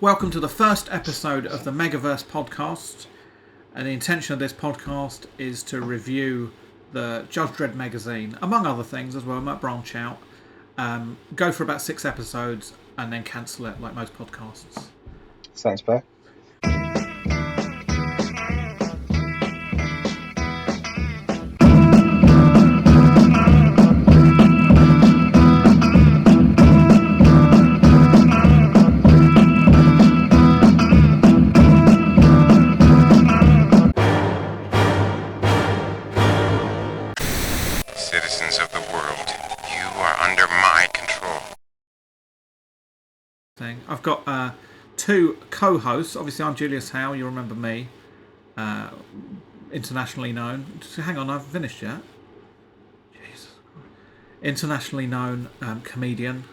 Welcome to the first episode of the Megaverse podcast. And the intention of this podcast is to review the Judge Dredd Megazine, among other things as well. I might branch out. Go for about 6 episodes and then cancel it like most podcasts. Sounds fair. Citizens of the world, you are under my control. I've got 2 co-hosts. Obviously, I'm Julius Howe. You remember me, internationally known. Hang on, I haven't finished yet. Jesus. Internationally known comedian.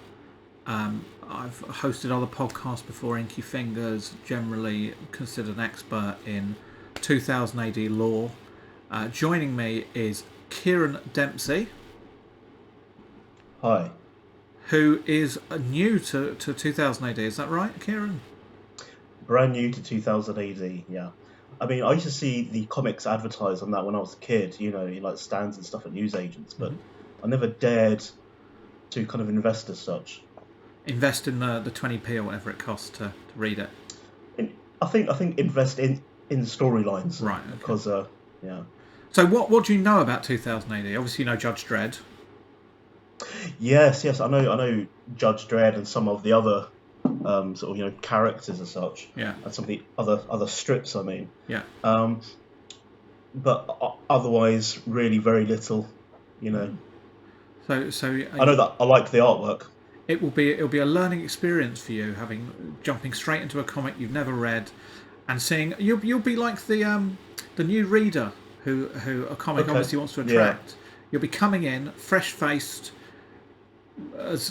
I've hosted other podcasts before. Inky Fingers, generally considered an expert in 2000 AD law. Joining me is Kieran Dempsey. Hi. Who is new to 2000 AD, is that right, Kieran? Brand new to 2000 AD, yeah. I mean, I used to see the comics advertised on that when I was a kid, you know, in like stands and stuff at newsagents, but I never dared to kind of invest as such. Invest in the 20p or whatever it costs to read it. I think invest in the storylines. Right, okay. Because, yeah. So what do you know about 2000 AD? Obviously you know Judge Dredd. Yes, I know Judge Dredd and some of the other sort of, you know, characters as such. Yeah. And some of the other strips, I mean. Yeah. But otherwise, really very little, you know. So I know that I like the artwork. It'll be a learning experience for you, jumping straight into a comic you've never read, and seeing you'll be like the new reader who a comic obviously wants to attract. Yeah. You'll be coming in fresh-faced as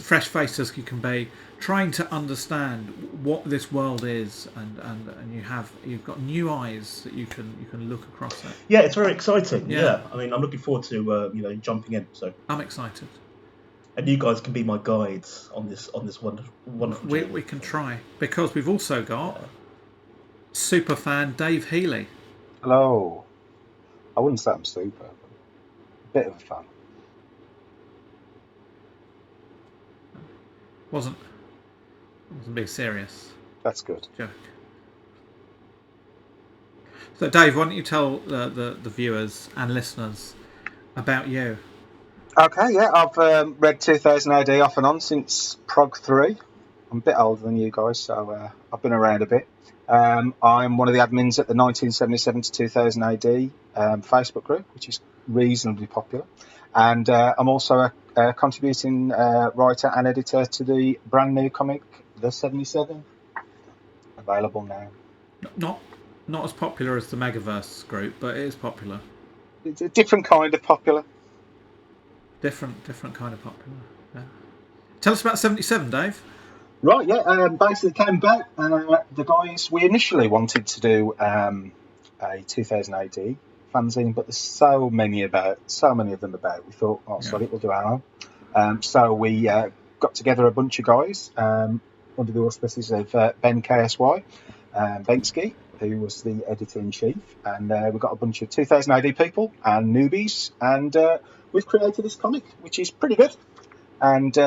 you can be, trying to understand what this world is, and you've got new eyes that you can look across it. Yeah, it's very exciting. Yeah. I mean, I'm looking forward to jumping in. So I'm excited. And you guys can be my guides on this wonderful journey. We can try, because we've also got super fan Dave Heeley. Hello. I wouldn't say I'm super, but a bit of a fan. Wasn't being serious. That's good. Joke. So Dave, why don't you tell the viewers and listeners about you? Okay, yeah, I've read 2000 AD off and on since Prog 3. I'm a bit older than you guys, so I've been around a bit. I'm one of the admins at the 1977 to 2000 AD Facebook group, which is reasonably popular. And I'm also a contributing writer and editor to the brand new comic, The 77. Available now. Not as popular as the Megaverse group, but it is popular. It's a different kind of popular. Different kind of popular. Yeah. Tell us about 77, Dave. Right, yeah. Basically came back. The guys, we initially wanted to do a 2000 AD fanzine, but there's so many of them about. We thought, sorry, we'll do our own. So we got together a bunch of guys under the auspices of Ben KSY, Bensky, who was the editor-in-chief, and we got a bunch of 2000 AD people and newbies, and we've created this comic, which is pretty good, and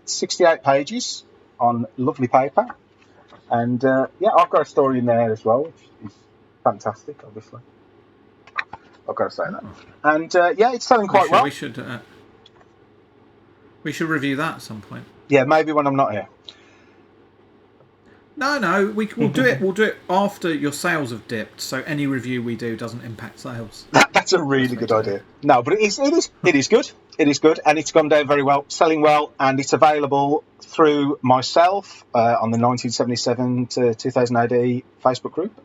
68 pages on lovely paper, and I've got a story in there as well, which is fantastic, obviously. I've got to say that. And it's selling quite well. We should review that at some point. Yeah, maybe when I'm not here. No, we'll do it. We'll do it after your sales have dipped, so any review we do doesn't impact sales. That's a really good idea. No, but it is good. It is good, and it's gone down very well, selling well, and it's available through myself on the 1977 to 2000 AD Facebook group.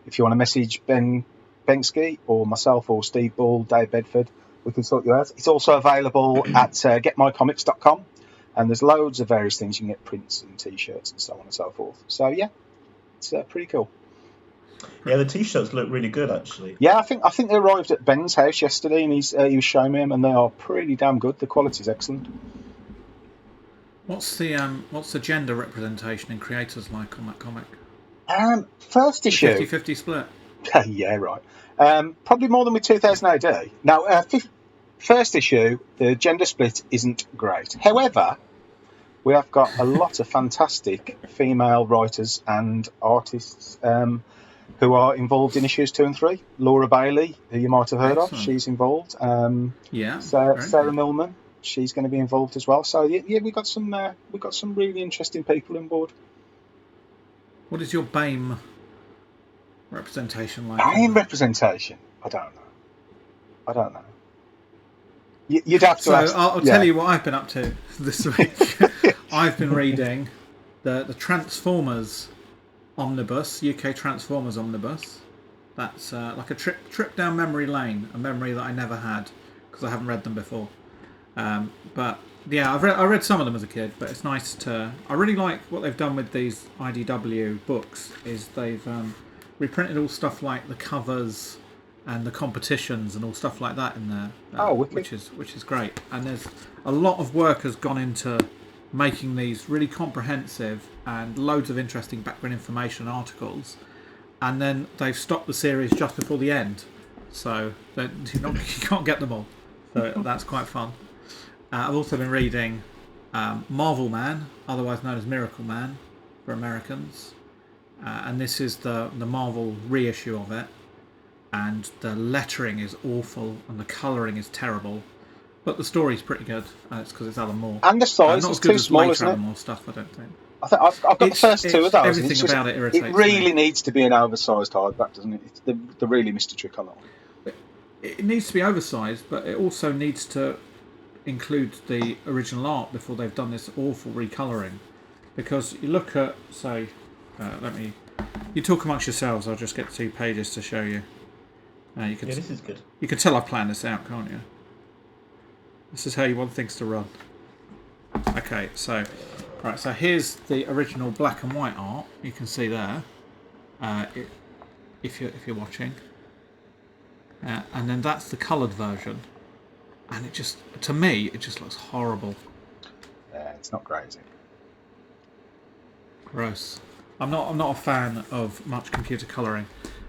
If you want to message Ben Bensky or myself or Steve Ball, Dave Bedford, we can sort you out. It's also available at getmycomics.com, and there's loads of various things. You can get prints and t-shirts and so on and so forth. So yeah, it's pretty cool. Yeah, the t-shirts look really good, actually. Yeah, I think they arrived at Ben's house yesterday, and he was showing me them, and they are pretty damn good. The quality's excellent. What's the gender representation in creators like on that comic? First issue. 50-50 split. Yeah, right. Probably more than with 2000 AD. Now, first issue, the gender split isn't great. However, we have got a lot of fantastic female writers and artists who are involved in issues 2 and 3. Laura Bailey, who you might have heard of, Excellent. she's involved. Yeah. Sarah Millman, she's going to be involved as well. So yeah, we got some really interesting people on board. What is your BAME representation like? BAME representation? I don't know. You'd have to. So ask, I'll tell you what I've been up to this week. I've been reading the Transformers Omnibus, UK Transformers Omnibus. That's like a trip down memory lane, a memory that I never had because I haven't read them before. But yeah, I read some of them as a kid, but it's nice to. I really like what they've done with these IDW books. Is they've reprinted all stuff like the covers and the competitions and all stuff like that in there, which is great. And there's a lot of work has gone into making these really comprehensive and loads of interesting background information articles. And then they've stopped the series just before the end, so that you can't get them all. So that's quite fun. I've also been reading Marvel Man, otherwise known as Miracle Man for Americans, and this is the Marvel reissue of it. And the lettering is awful, and the colouring is terrible, but the story's pretty good. It's because it's Alan Moore. And the size not is as good too as small, later isn't it? Alan Moore stuff, I don't think. I think I've got the first two of those. Everything about it irritates me. It really me. needs to be an oversized hardback, doesn't it? They really missed a trick on that one. It needs to be oversized, but it also needs to include the original art before they've done this awful recolouring. Because you look at, say, you talk amongst yourselves. I'll just get 2 pages to show you. This is good. You can tell I've planned this out, can't you? This is how you want things to run. Okay, so here's the original black and white art. You can see there, if you're watching, and then that's the coloured version, and to me it just looks horrible. Yeah, it's not great, is it? Gross. I'm not a fan of much computer colouring.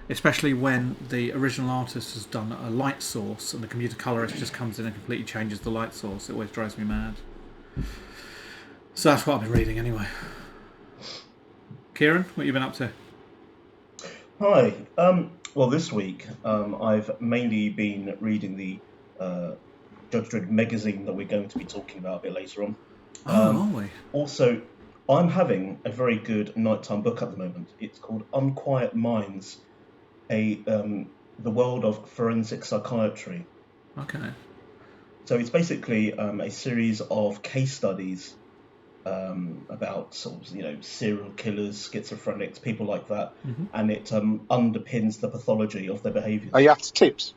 Especially when the original artist has done a light source and the computer colorist just comes in and completely changes the light source. It always drives me mad. So that's what I've been reading anyway. Kieran, what have you been up to? Hi. Well, this week I've mainly been reading the Judge Dredd Megazine that we're going to be talking about a bit later on. Are we? Also, I'm having a very good nighttime book at the moment. It's called Unquiet Minds. The world of forensic psychiatry. Okay. So it's basically a series of case studies about sort of, serial killers, schizophrenics, people like that, and it underpins the pathology of their behaviours. Are you after tips?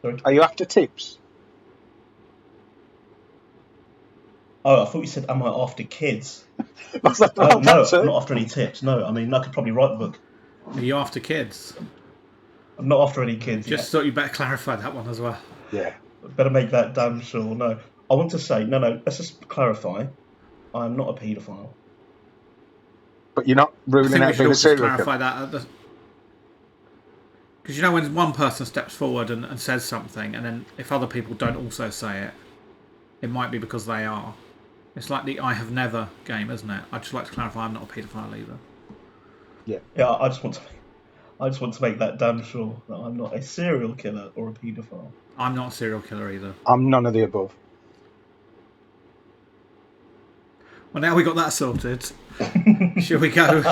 Sorry? Are you after tips? Oh, I thought you said, am I after kids? No, I'm not after any tips. No, I mean, I could probably write the book. Are you after kids? I'm not after any kids. Just thought you better clarify that one as well. Yeah. Better make that damn sure. No, I want to say, no, let's just clarify. I'm not a paedophile. But you're not ruling out being a serial killer. Clarify that. Because when one person steps forward and says something, and then if other people don't also say it, it might be because they are. It's like the I have never game, isn't it? I'd just like to clarify I'm not a paedophile either. Yeah. Yeah, I just want to make that damn sure that I'm not a serial killer or a paedophile. I'm not a serial killer either. I'm none of the above. Well, now we got that sorted. Should we go?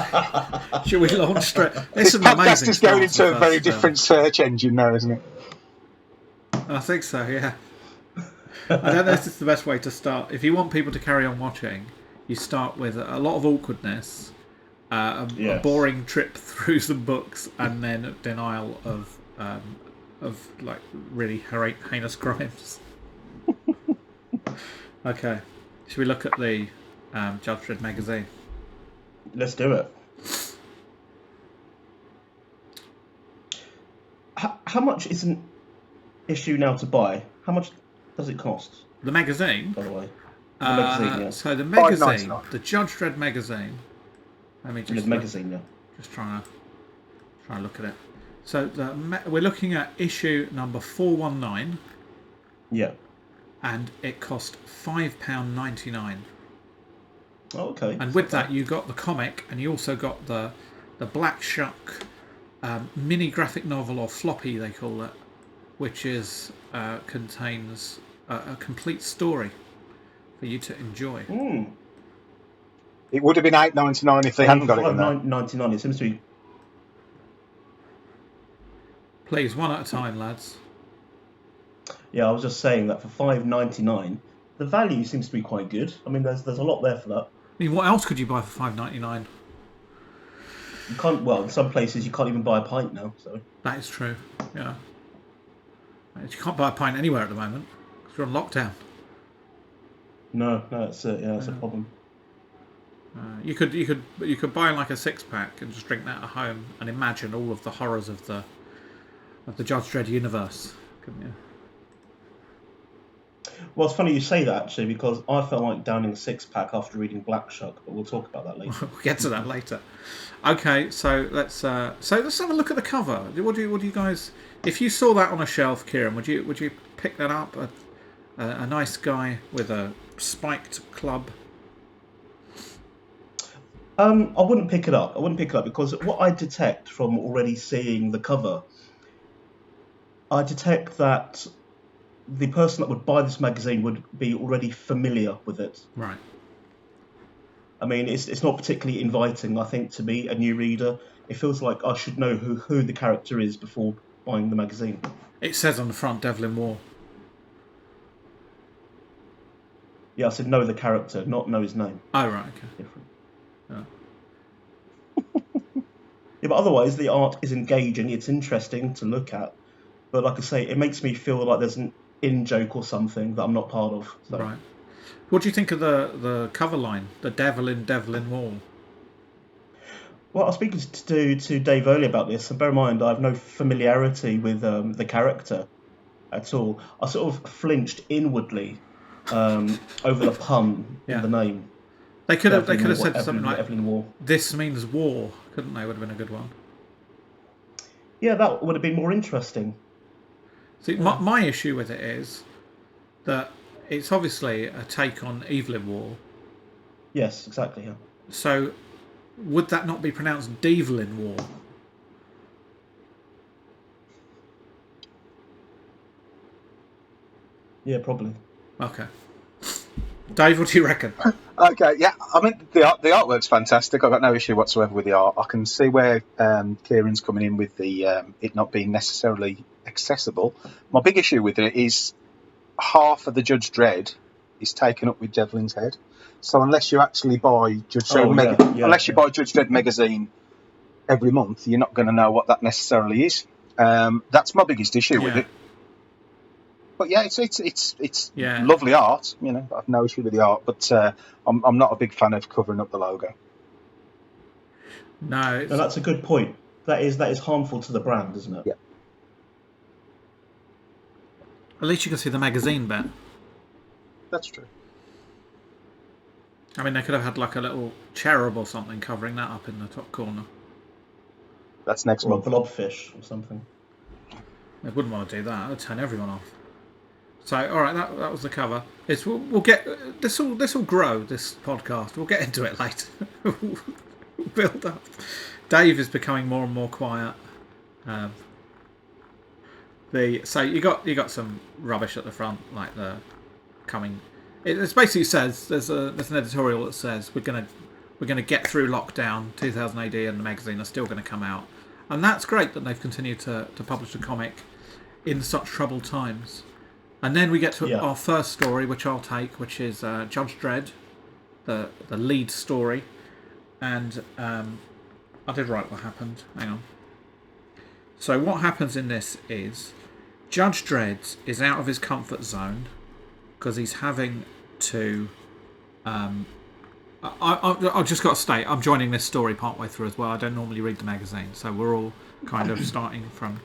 Should we launch straight? This podcast is going into a very different search engine now, isn't it? I think so, yeah. I don't know if it's the best way to start. If you want people to carry on watching, you start with a lot of awkwardness, a boring trip through some books, and then a denial of like really heinous crimes. Okay, should we look at the Judge Dredd Megazine? Let's do it. How much is an issue now to buy? How much does it cost? The magazine? by the way? The magazine, yeah. So the magazine, $5.99. the Judge Dredd Megazine. Let me Yeah, just the magazine, yeah. just trying to look at it. So we're looking at issue number 419, Yeah. and it cost £5.99. Oh, okay. And with that, you got the comic, and you also got the Black Shuck mini graphic novel, or floppy they call it, which is contains a complete story for you to enjoy. It would have been $8.99 if they hadn't got it in there. $5.99. It seems to be. Please, one at a time, lads. Yeah, I was just saying that for $5.99, the value seems to be quite good. I mean, there's a lot there for that. I mean, what else could you buy for $5.99? You can't. Well, in some places you can't even buy a pint now. So That is true. Yeah, you can't buy a pint anywhere at the moment because you're on lockdown. no, that's it. Yeah, that's a problem. You could buy like a 6-pack and just drink that at home and imagine all of the horrors of the Judge Dredd universe, couldn't you? Well, it's funny you say that actually, because I felt like downing a 6-pack after reading Black Shuck, but we'll talk about that later. We'll get to that later. Okay, so let's have a look at the cover. What do you guys? If you saw that on a shelf, Kieran, would you pick that up? A nice guy with a spiked club. I wouldn't pick it up. Because what I detect from already seeing the cover, I detect that the person that would buy this magazine would be already familiar with it. Right. I mean, it's not particularly inviting, I think, to be a new reader. It feels like I should know who the character is before buying the magazine. It says on the front, "Devil in War." Yeah, I said know the character, not know his name. Oh, right, okay. Different. Oh. Yeah, but otherwise the art is engaging. It's interesting to look at. But like I say, it makes me feel like there's an in-joke or something that I'm not part of. So. Right. What do you think of the cover line? The Devil in War. Well, I was speaking to Dave earlier about this, and bear in mind I have no familiarity with the character at all. I sort of flinched inwardly over the pun in the name. They could have said Devil something like Evelyn War. "This means war," couldn't they? Would have been a good one. Yeah, that would have been more interesting. See, my issue with it is that it's obviously a take on Evelyn War. Yes, exactly. Yeah. So, would that not be pronounced Devlin War? Yeah, probably. Okay. Dave, what do you reckon? Okay, yeah. I mean, the artwork's fantastic. I've got no issue whatsoever with the art. I can see where Kieran's coming in with the it not being necessarily accessible. My big issue with it is half of the Judge Dredd is taken up with Devlin's head. So unless you actually buy Judge Dredd Megazine every month, you're not going to know what that necessarily is. That's my biggest issue with it. But yeah, it's lovely art. You know, I have no issue with the art, but I'm not a big fan of covering up the logo. No, that's a good point. That is harmful to the brand, isn't it? Yeah. At least you can see the magazine bit. That's true. I mean, they could have had like a little cherub or something covering that up in the top corner. That's next month. Or a blobfish or something. They wouldn't want to do that. It'd turn everyone off. So, all right, that was the cover. We'll get this will grow, this podcast. We'll get into it later. We'll build up. Dave is becoming more and more quiet. So you got some rubbish at the front, like the coming. It basically says there's an editorial that says we're gonna get through lockdown. 2000 AD and the magazine are still going to come out, and that's great that they've continued to publish a comic in such troubled times. And then we get to our first story, which I'll take, which is Judge Dredd, the lead story. And I did write what happened. Hang on. So what happens in this is Judge Dredd is out of his comfort zone because he's having to... I've just got to state, I'm joining this story partway through as well. I don't normally read the magazine, so we're all kind of starting from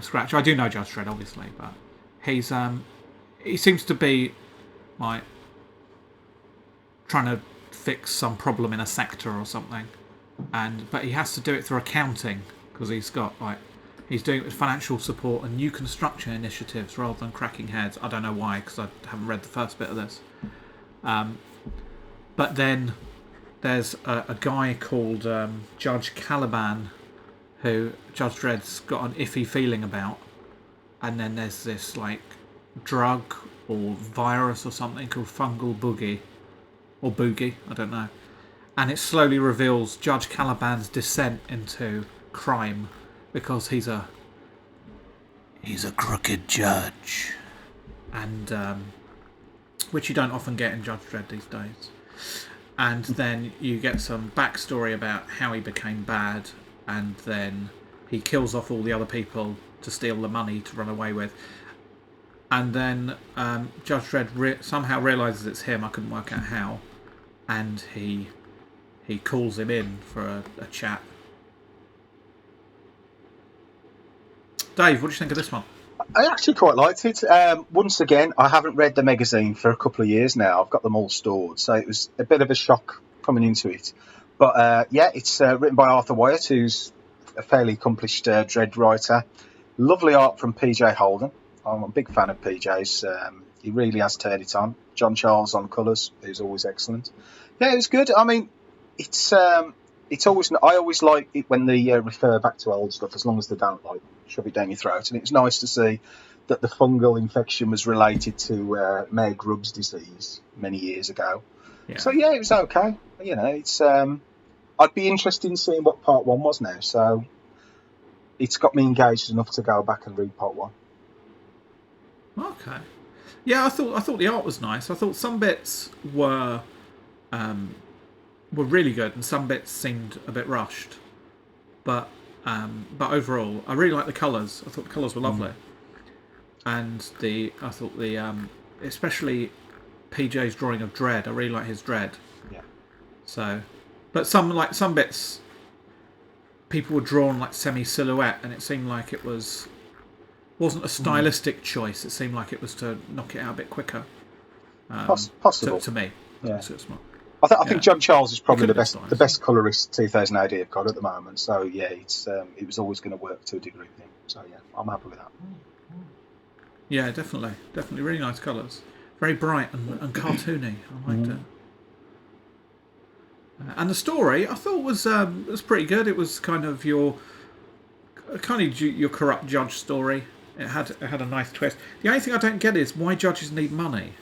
scratch. I do know Judge Dredd, obviously, but... he seems to be like trying to fix some problem in a sector or something, but he has to do it through accounting because he's doing it with financial support and new construction initiatives rather than cracking heads. I don't know why, because I haven't read the first bit of this. But then there's a guy called Judge Caliban, who Judge Dredd's got an iffy feeling about. And then there's this like drug or virus or something called fungal boogie, or boogie, I don't know. And it slowly reveals Judge Caliban's descent into crime, because he's a crooked judge, and which you don't often get in Judge Dredd these days. And then you get some backstory about how he became bad, and then he kills off all the other people to steal the money to run away with. And then Judge Dredd somehow realises it's him. I couldn't work out how, and he calls him in for a chat. Dave, what do you think of this one? I actually quite liked it. Once again, I haven't read the magazine for a couple of years now. I've got them all stored, so it was a bit of a shock coming into it. But yeah, it's written by Arthur Wyatt, who's a fairly accomplished Dredd writer. Lovely art from PJ Holden. I'm a big fan of PJ's. He really has turned it on. John Charles on colours, who's always excellent. Yeah, it was good. I mean, it's always, I always like it when they refer back to old stuff, as long as they don't like shove it down your throat. And it was nice to see that the fungal infection was related to Mayor Grubb's disease many years ago. Yeah. So yeah, it was okay. You know, it's I'd be interested in seeing what part one was now. So it's got me engaged enough to go back and read part one. Okay. Yeah, I thought the art was nice. I thought some bits were really good, and some bits seemed a bit rushed. But overall, I really liked the colours. I thought the colours were lovely, and I thought especially PJ's drawing of Dredd. I really like his Dredd. Yeah. So, but some bits, people were drawn like semi-silhouette, and it seemed like it wasn't a stylistic choice. It seemed like it was to knock it out a bit quicker. Possible to me. Yeah. So it's not. I think John Charles is probably the best colourist 2000 AD have got at the moment. So yeah, it was always going to work to a degree with him. So yeah, I'm happy with that. Yeah, definitely, really nice colours, very bright and cartoony. I liked it. And the story I thought was pretty good. It was kind of your corrupt judge story. It had a nice twist. The only thing I don't get is why judges need money.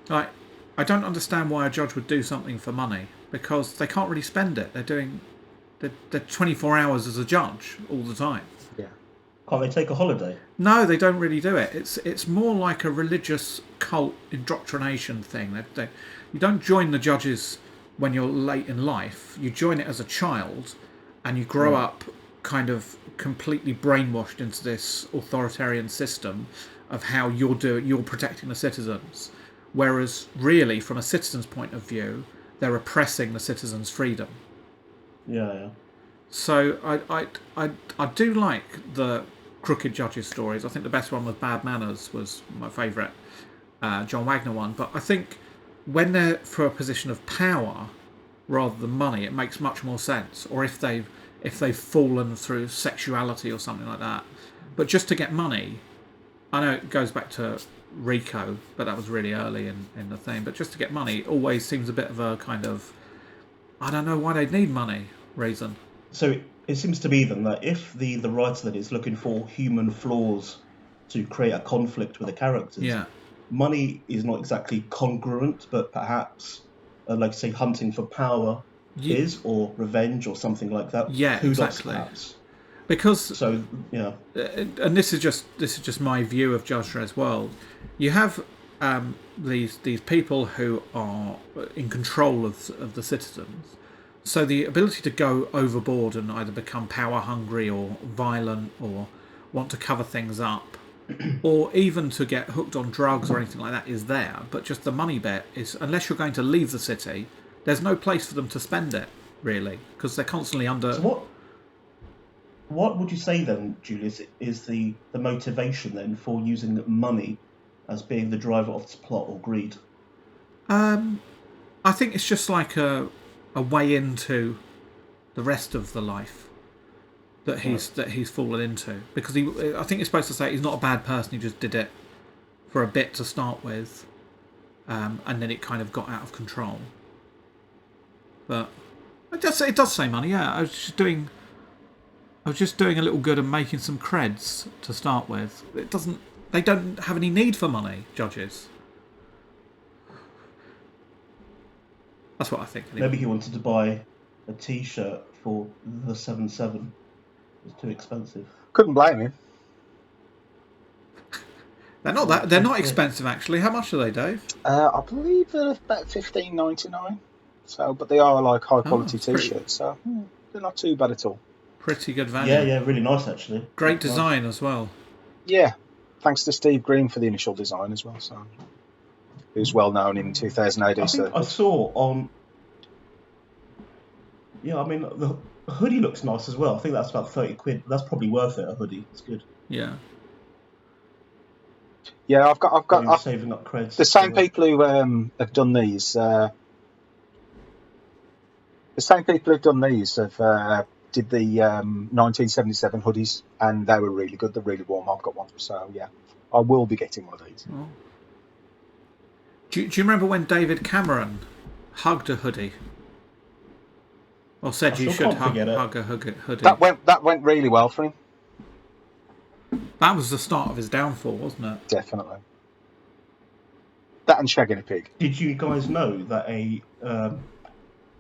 Like, I don't understand why a judge would do something for money, because they can't really spend it. They're 24 hours as a judge all the time. Yeah. Can't they take a holiday? No, they don't really do it. It's more like a religious cult indoctrination thing. You don't join the judges when you're late in life. You join it as a child, and you grow up kind of completely brainwashed into this authoritarian system of how you're protecting the citizens. Whereas, really, from a citizen's point of view, they're oppressing the citizens' freedom. Yeah. So I do like the crooked judges' stories. I think the best one was Bad Manners, was my favourite John Wagner one. But I think when they're for a position of power rather than money, it makes much more sense. Or if they've fallen through sexuality or something like that. But just to get money, I know it goes back to Rico, but that was really early in the thing. But just to get money always seems a bit of a kind of, I don't know why they'd need money reason. So it seems to be then that if the writer then is looking for human flaws to create a conflict with the characters, money is not exactly congruent, but perhaps, like say, hunting for power is, or revenge or something like that. Yeah, exactly. Perhaps. Because so yeah, and this is just my view of Judge Dredd's world. You have these people who are in control of the citizens, so the ability to go overboard and either become power hungry or violent or want to cover things up, or even to get hooked on drugs or anything like that is there. But just the money bit is, unless you're going to leave the city, there's no place for them to spend it really, because they're constantly under. So what would you say then, Julius, is the motivation then for using money as being the driver of this plot or greed? I think it's just like a way into the rest of the life that he's fallen into, because I think it's supposed to say he's not a bad person. He just did it for a bit to start with, and then it kind of got out of control. But it does say money. Yeah, I was just doing a little good and making some creds to start with. They don't have any need for money, judges. That's what I think. Anyway. Maybe he wanted to buy a T-shirt for the 7-7. It's too expensive. Couldn't blame him. They're not expensive actually. How much are they, Dave? I believe they're about $15.99. So, but they are like high quality T-shirts, so they're not too bad at all. Pretty good value. Yeah, really nice actually. Great design as well. Yeah, thanks to Steve Green for the initial design as well. So, he was well known in 2008. I think I saw on. Yeah, I mean the hoodie looks nice as well. I think that's about 30 quid. That's probably worth it. A hoodie, it's good. Yeah. Yeah, I've got saving up creds. The same people who have done these. The same people who've done these have did the 1977 hoodies, and they were really good. They're really warm. I've got one, so yeah, I will be getting one of these. Oh. Do you remember when David Cameron hugged a hoodie? Or said you should hug a hoodie? That went really well for him. That was the start of his downfall, wasn't it? Definitely. That and shagging a pig. Did you guys know that a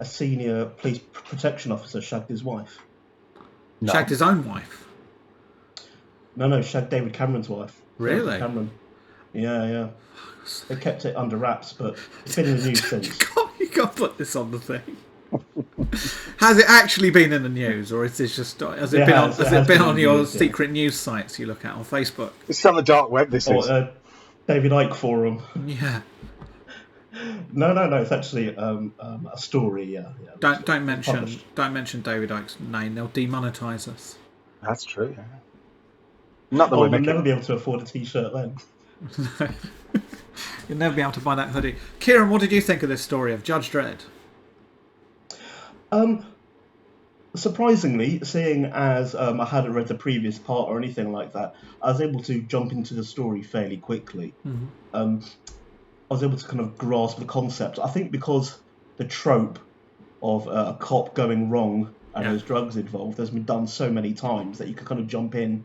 senior police protection officer shagged his wife? No. Shagged his own wife? No, shagged David Cameron's wife. Really? David Cameron. Yeah. They kept it under wraps, but it's been in the news since. You can't put this on the thing. Has it actually been in the news, or is this just has it been on your secret news sites you look at on Facebook? It's on the dark web. This is David Icke forum. Yeah. No. It's actually a story. Yeah. Don't mention David Icke's name. They'll demonetize us. That's true. Yeah. Not that we'll never be able to afford a T-shirt then. You'll never be able to buy that hoodie. Kieran, what did you think of this story of Judge Dredd? Surprisingly, seeing as I hadn't read the previous part or anything like that, I was able to jump into the story fairly quickly. Mm-hmm. I was able to kind of grasp the concept. I think because the trope of a cop going wrong and there's drugs involved has been done so many times that you can kind of jump in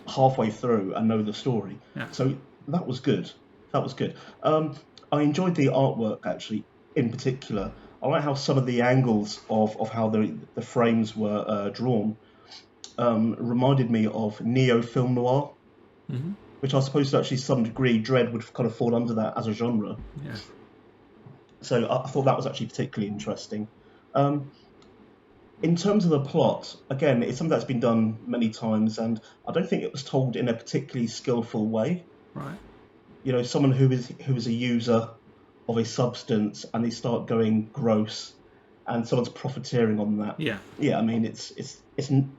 halfway through and know the story. Yeah. So that was good. I enjoyed the artwork, actually, in particular. I like how some of the angles of how the frames were drawn reminded me of neo-film noir, mm-hmm. which I suppose to actually some degree Dredd would kind of fall under that as a genre. Yeah. So I thought that was actually particularly interesting. In terms of the plot, again, it's something that's been done many times, and I don't think it was told in a particularly skillful way. Right. You know, someone who is a user of a substance and they start going gross, and someone's profiteering on that. Yeah. Yeah, I mean, it's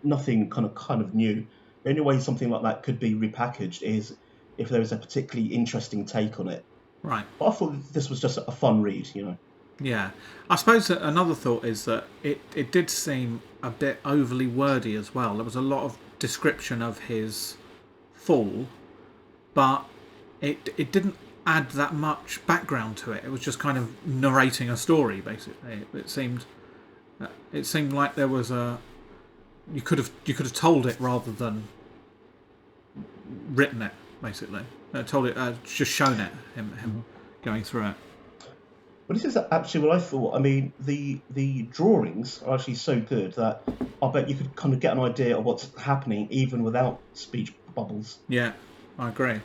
nothing kind of new. The only way something like that could be repackaged is if there is a particularly interesting take on it. Right. But I thought this was just a fun read, you know. Yeah. I suppose that another thought is that it did seem a bit overly wordy as well. There was a lot of description of his fall, but it didn't add that much background to it. It was just kind of narrating a story, basically. It seemed like there was you could have told it rather than written it, basically. Told it, just shown it, him going through it. But this is actually what I thought. I mean, the drawings are actually so good that I bet you could kind of get an idea of what's happening even without speech bubbles. Yeah, I agree.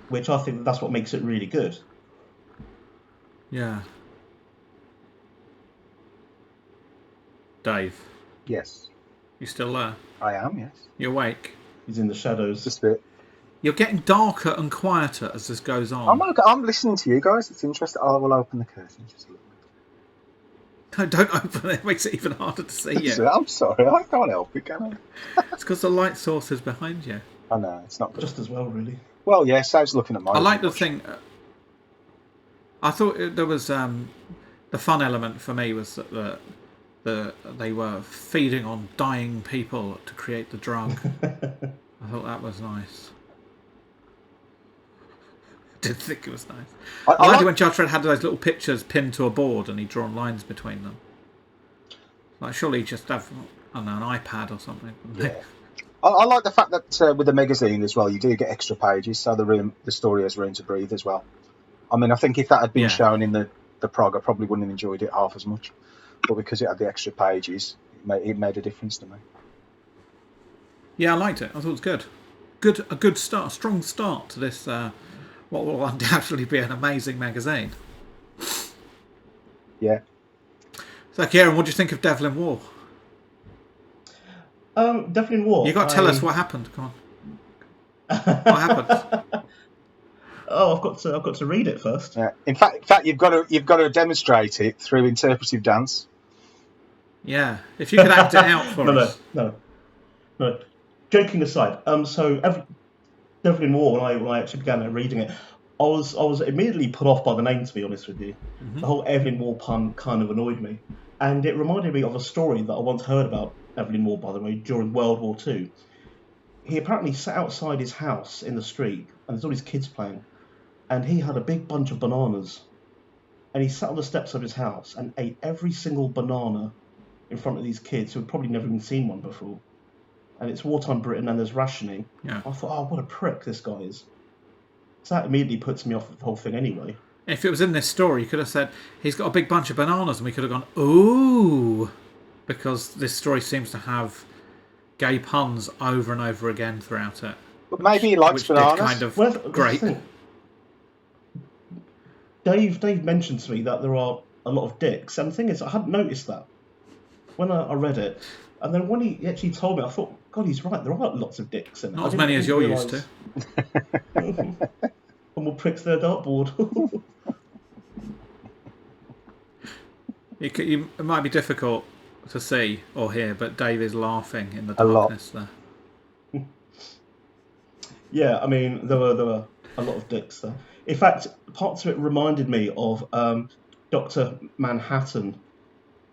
Which I think that's what makes it really good. Yeah. Dave. Yes. You still there? I am, yes. You awake? He's in the shadows. Just a bit. You're getting darker and quieter as this goes on. I'm listening to you guys. It's interesting. I will open the curtain just a little bit. Don't open it. It makes it even harder to see you. I'm sorry. I can't help it, can I? It's because the light source is behind you. I know. It's not good. Just as well, really. Well, yeah, Sav's looking at my. I like the thing. I thought there was the fun element for me was that they were feeding on dying people to create the drug. I thought that was nice. Didn't think it was nice. I liked it when Judge Dredd had those little pictures pinned to a board and he'd drawn lines between them. Like, surely he'd just have, I don't know, an iPad or something. Yeah. I like the fact that with the magazine as well, you do get extra pages, so the story has room to breathe as well. I mean, I think if that had been shown in the prog, I probably wouldn't have enjoyed it half as much. But because it had the extra pages, it made a difference to me. Yeah, I liked it. I thought it was good. A good start, a strong start to this, what will undoubtedly be an amazing magazine. Yeah. So, Kieran, what do you think of Devil in War? Devil in War. You got to tell us what happened. Come on. What happened? Oh, I've got to read it first. Yeah. In fact, you've got to demonstrate it through interpretive dance. Yeah, if you could act it out for us. No. Joking aside, so Devil in War, when I actually began reading it, I was immediately put off by the name. To be honest with you, the whole Evelyn Waugh pun kind of annoyed me, and it reminded me of a story that I once heard about Evelyn Waugh, by the way, during World War II. He apparently sat outside his house in the street, and there's all these kids playing, and he had a big bunch of bananas, and he sat on the steps of his house and ate every single banana in front of these kids who had probably never even seen one before. And it's wartime Britain and there's rationing. Yeah. I thought, oh, what a prick this guy is. So that immediately puts me off the whole thing anyway. If it was in this story, you could have said, he's got a big bunch of bananas, and we could have gone, ooh, because this story seems to have gay puns over and over again throughout it. But maybe he likes bananas. Kind of Well, great. Dave mentioned to me that there are a lot of dicks, and the thing is, I hadn't noticed that when I read it. And then when he actually told me, I thought, God, he's right. There are lots of dicks in it. Not as many as you're used to. And we'll prick their dartboard. It might be difficult to see or hear, but Dave is laughing in the darkness there. Yeah, I mean, there were a lot of dicks there. In fact, parts of it reminded me of Dr. Manhattan.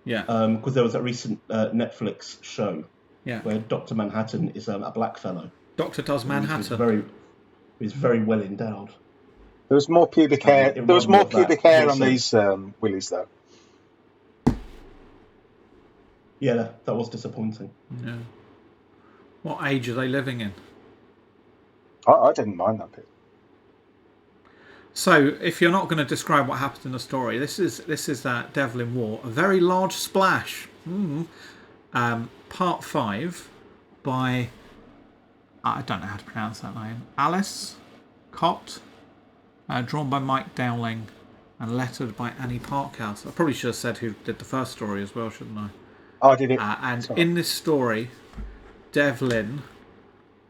Yeah. Because there was that recent Netflix show where Dr. Manhattan is a black fellow. Doctor does Manhattan. He's very well endowed. There was more pubic hair. There was more pubic hair on these willies, though. Yeah, that was disappointing. Yeah. What age are they living in? I didn't mind that bit. So, if you're not going to describe what happens in the story, this is that Devil in War, a very large splash. Part 5 by, I don't know how to pronounce that name, Alice Cott, drawn by Mike Dowling and lettered by Annie Parkhouse. I probably should have said who did the first story as well, shouldn't I? Oh, I did it. And in this story, Devlin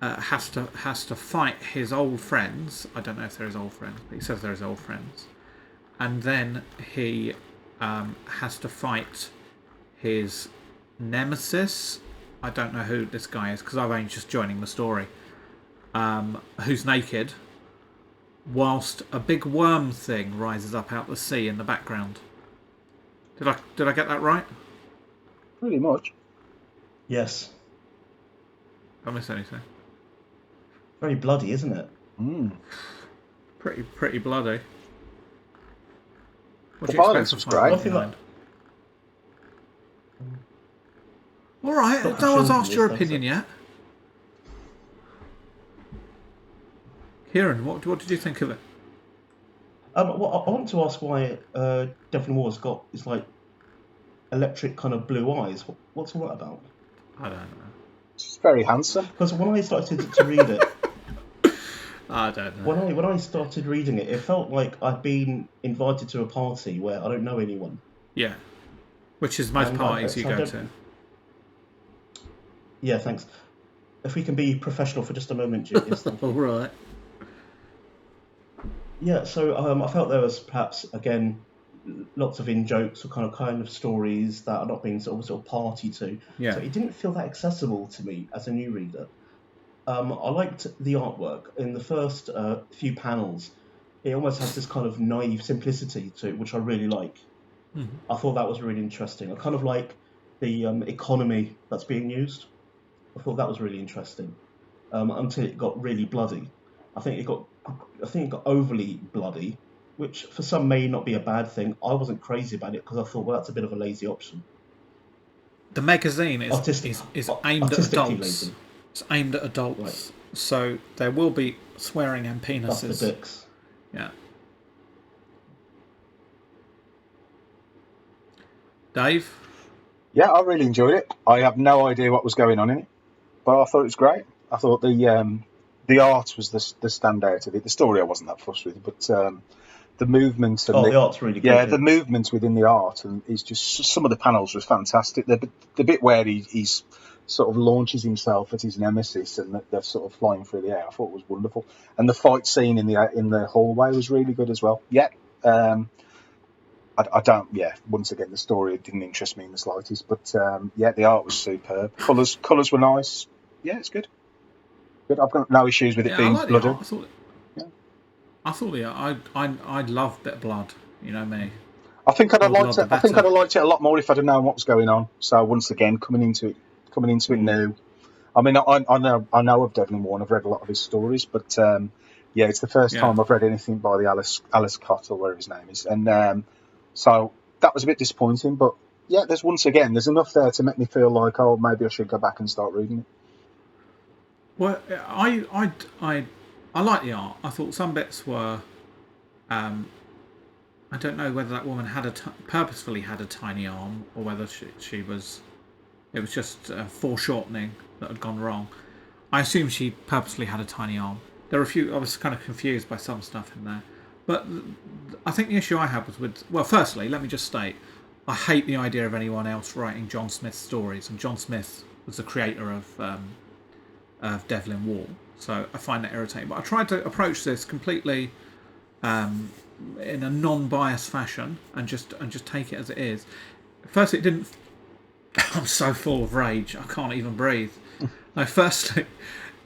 has to fight his old friends. I don't know if they're his old friends, but he says they're his old friends. And then he has to fight his nemesis. I don't know who this guy is because I'm only just joining the story. Who's naked, whilst a big worm thing rises up out the sea in the background. Did I get that right? Pretty much. Yes. Did I miss anything? Very bloody, isn't it? Pretty bloody. What The do you violence expect was from great. All right, no one's asked your opinion yet. Kieran, what did you think of it? Well, I want to ask why Devil in War has got this like electric kind of blue eyes. What's all that about? I don't know. She's very handsome. Because when I started to read it, I don't know. when I started reading it, it felt like I'd been invited to a party where I don't know anyone. Yeah, which is most parties you go to. Yeah, thanks. If we can be professional for just a moment, Julius. Thank you. All right. Yeah, so I felt there was perhaps again lots of in-jokes or kind of stories that are not being sort of party to. Yeah. So it didn't feel that accessible to me as a new reader. I liked the artwork in the first few panels. It almost has this kind of naive simplicity to it, which I really like. I thought that was really interesting. I kind of like the economy that's being used. I thought that was really interesting until it got really bloody. I think it got overly bloody, which for some may not be a bad thing. I wasn't crazy about it because I thought, well, that's a bit of a lazy option. The magazine is aimed at Artistically adults. lazy. It's aimed at adults, Right. so there will be swearing and That's penises. the dicks. Yeah. Dave? Yeah, I really enjoyed it. I have no idea what was going on in it, but I thought it was great. I thought the art was the standout of it. The story I wasn't that fussed with, but the movement and the art's really good. Yeah, the movement within the art and is just some of the panels was fantastic. The bit where he's sort of launches himself at his nemesis and they're sort of flying through the air, I thought was wonderful. And the fight scene in the hallway was really good as well. Yeah. I don't. Yeah, once again, the story didn't interest me in the slightest, but yeah, the art was superb. Colours were nice. Yeah, it's good. Good. I've got no issues with it being bloody. I thought I loved a bit of blood. You know me. I think I'd have liked it. I think I'd have liked it a lot more if I'd have known what was going on. So once again, coming into it new. I mean, I know of Devlin Warren. I've read a lot of his stories, but yeah, it's the first time I've read anything by the Alice Cott or whatever his name is, and so that was a bit disappointing. But yeah, there's enough there to make me feel like, oh, maybe I should go back and start reading it. Well, I like the art. I thought some bits were. I don't know whether that woman had purposefully had a tiny arm or whether she was. It was just foreshortening that had gone wrong. I assume she purposely had a tiny arm. There were a few. I was kind of confused by some stuff in there, but I think the issue I had was with. Well, firstly, let me just state, I hate the idea of anyone else writing John Smith's stories, and John Smith was the creator of Devlin Wall, so I find that irritating. But I tried to approach this completely in a non-biased fashion and just take it as it is. First, it didn't. I'm so full of rage, I can't even breathe. No, firstly,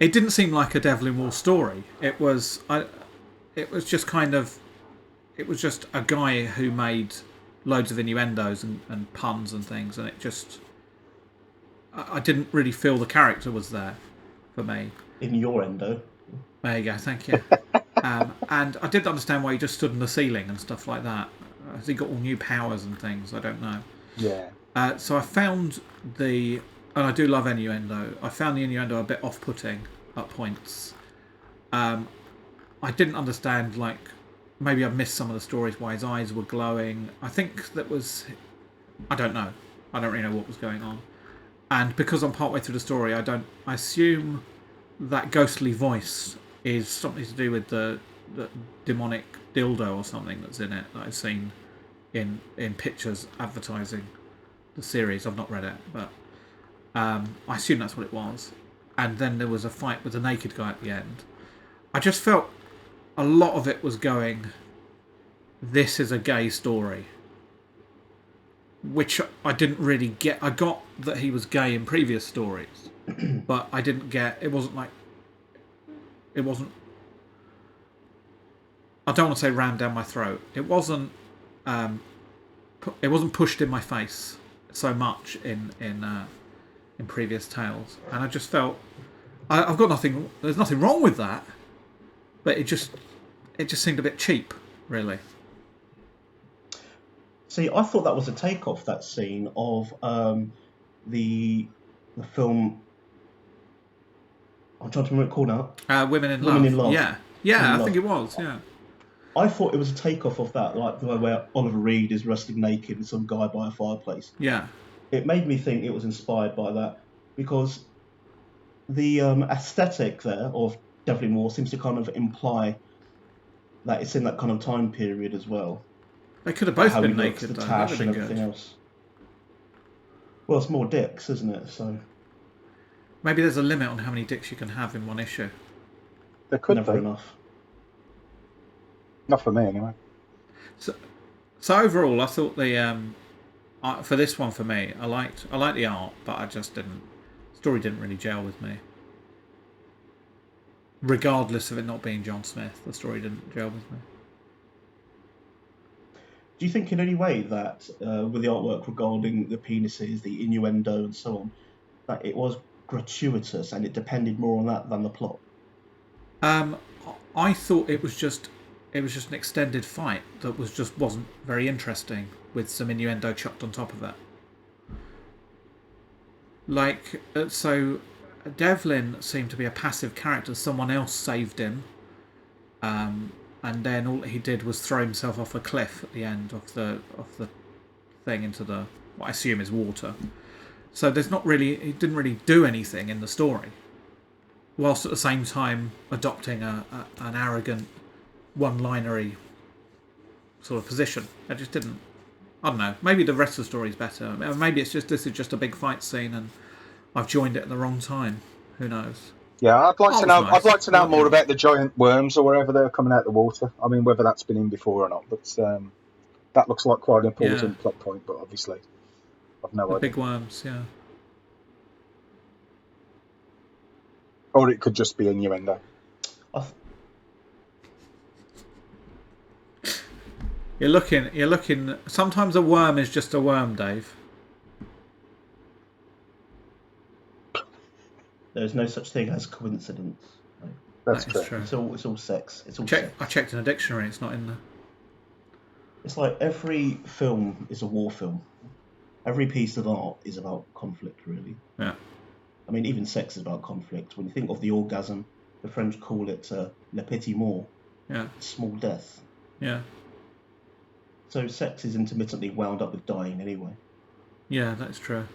it didn't seem like a Devlin Wall story. It was just a guy who made loads of innuendos and puns and things, and it just. I didn't really feel the character was there for me. In your endo. There you go, thank you. And I didn't understand why he just stood in the ceiling and stuff like that. Has he got all new powers and things? I don't know. Yeah. So I found and I do love innuendo. I found the innuendo a bit off-putting at points. I didn't understand, like, maybe I missed some of the stories why his eyes were glowing. I think that was, I don't know. I don't really know what was going on. And because I'm partway through the story, I assume that ghostly voice is something to do with the demonic dildo or something that's in it that I've seen in pictures advertising the series. I've not read it, but I assume that's what it was. And then there was a fight with a naked guy at the end. I just felt a lot of it was going, this is a gay story, which I didn't really get. I got that he was gay in previous stories, but I didn't get. It wasn't. I don't want to say rammed down my throat. It wasn't pushed in my face so much in previous tales, and I just felt I've got nothing. There's nothing wrong with that, but it just seemed a bit cheap, really. See, I thought that was a takeoff, that scene of the film. I'm trying to remember what it's called now. Women in Women Love. in Love. Yeah, I think it was. Yeah. I thought it was a takeoff of that, like the way where Oliver Reed is wrestling naked with some guy by a fireplace. Yeah. It made me think it was inspired by that because the aesthetic there of Devlin Wall seems to kind of imply that it's in that kind of time period as well. They could have both How been he looks, naked, the though. tash That would and have been everything good. else. Well, it's more dicks, isn't it? So Maybe there's a limit on how many dicks you can have in one issue. There could never be. enough. Not for me, anyway. So overall, I thought for this one for me, I liked the art, but I just didn't. Story didn't really gel with me. regardless of it not being John Smith. The story didn't gel with me. Do you think in any way that with the artwork regarding the penises, the innuendo, and so on, that it was gratuitous and it depended more on that than the plot? I thought it was just an extended fight that wasn't very interesting with some innuendo chucked on top of it. Like, so Devlin seemed to be a passive character. Someone else saved him, and then all he did was throw himself off a cliff at the end of the thing into the what I assume is water. So he didn't really do anything in the story, whilst at the same time adopting an arrogant, one-linery sort of position. I just didn't. I don't know. Maybe the rest of the story is better. Maybe this is just a big fight scene, and I've joined it at the wrong time. Who knows? Yeah, I'd like to know. Nice. I'd like to know more about the giant worms or wherever they're coming out of the water. I mean, whether that's been in before or not. But that looks like quite an important plot point. But obviously, I've no idea. Big worms, yeah. Or it could just be innuendo. You're looking. Sometimes a worm is just a worm, Dave. There's no such thing as coincidence. That's true. It's all sex. It's all sex. I checked in a dictionary. It's not in there. It's like every film is a war film. Every piece of art is about conflict, really. Yeah. I mean, even sex is about conflict. When you think of the orgasm, the French call it le petit mort. Yeah. Small death. Yeah. So sex is intermittently wound up with dying anyway. Yeah, that's true.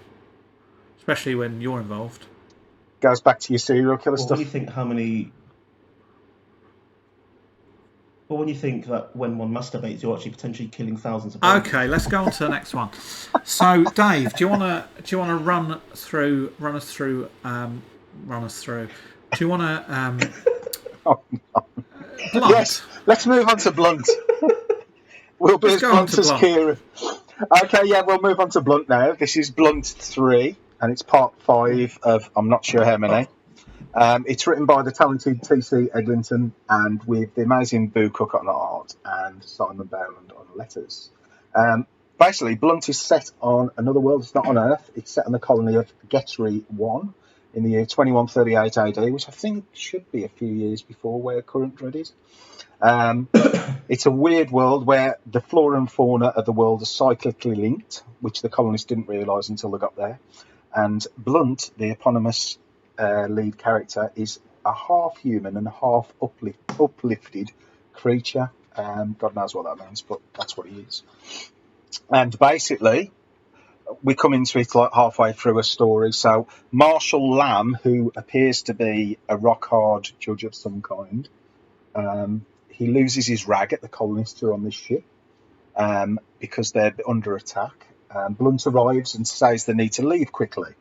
Especially when you're involved. Goes back to your serial killer stuff. When you think how many... Well, when you think that when one masturbates, you're actually potentially killing thousands of people. Okay, let's go on to the next one. So, Dave, do you wanna run us through? Do you wanna Oh, no. Blunt? Yes, let's move on to Blunt. We'll be as blunt as Kieran. Okay, yeah, we'll move on to Blunt now. This is Blunt 3, and it's part 5 of I'm not sure how many. It's written by the talented T.C. Eglinton and with the amazing Boo Cook on art and Simon Bowland on letters. Basically, Blunt is set on another world. It's not on Earth. It's set on the colony of Getry 1 in the year 2138 AD, which I think should be a few years before where current Dredd is. It's a weird world where the flora and fauna of the world are cyclically linked, which the colonists didn't realise until they got there. And Blunt, the eponymous lead character, is a half human and half uplifted creature. God knows what that means, but that's what he is. And basically, we come into it like halfway through a story. So Marshall Lamb, who appears to be a rock-hard judge of some kind, he loses his rag at the colonists who are on this ship because they're under attack. Blunt arrives and says they need to leave quickly.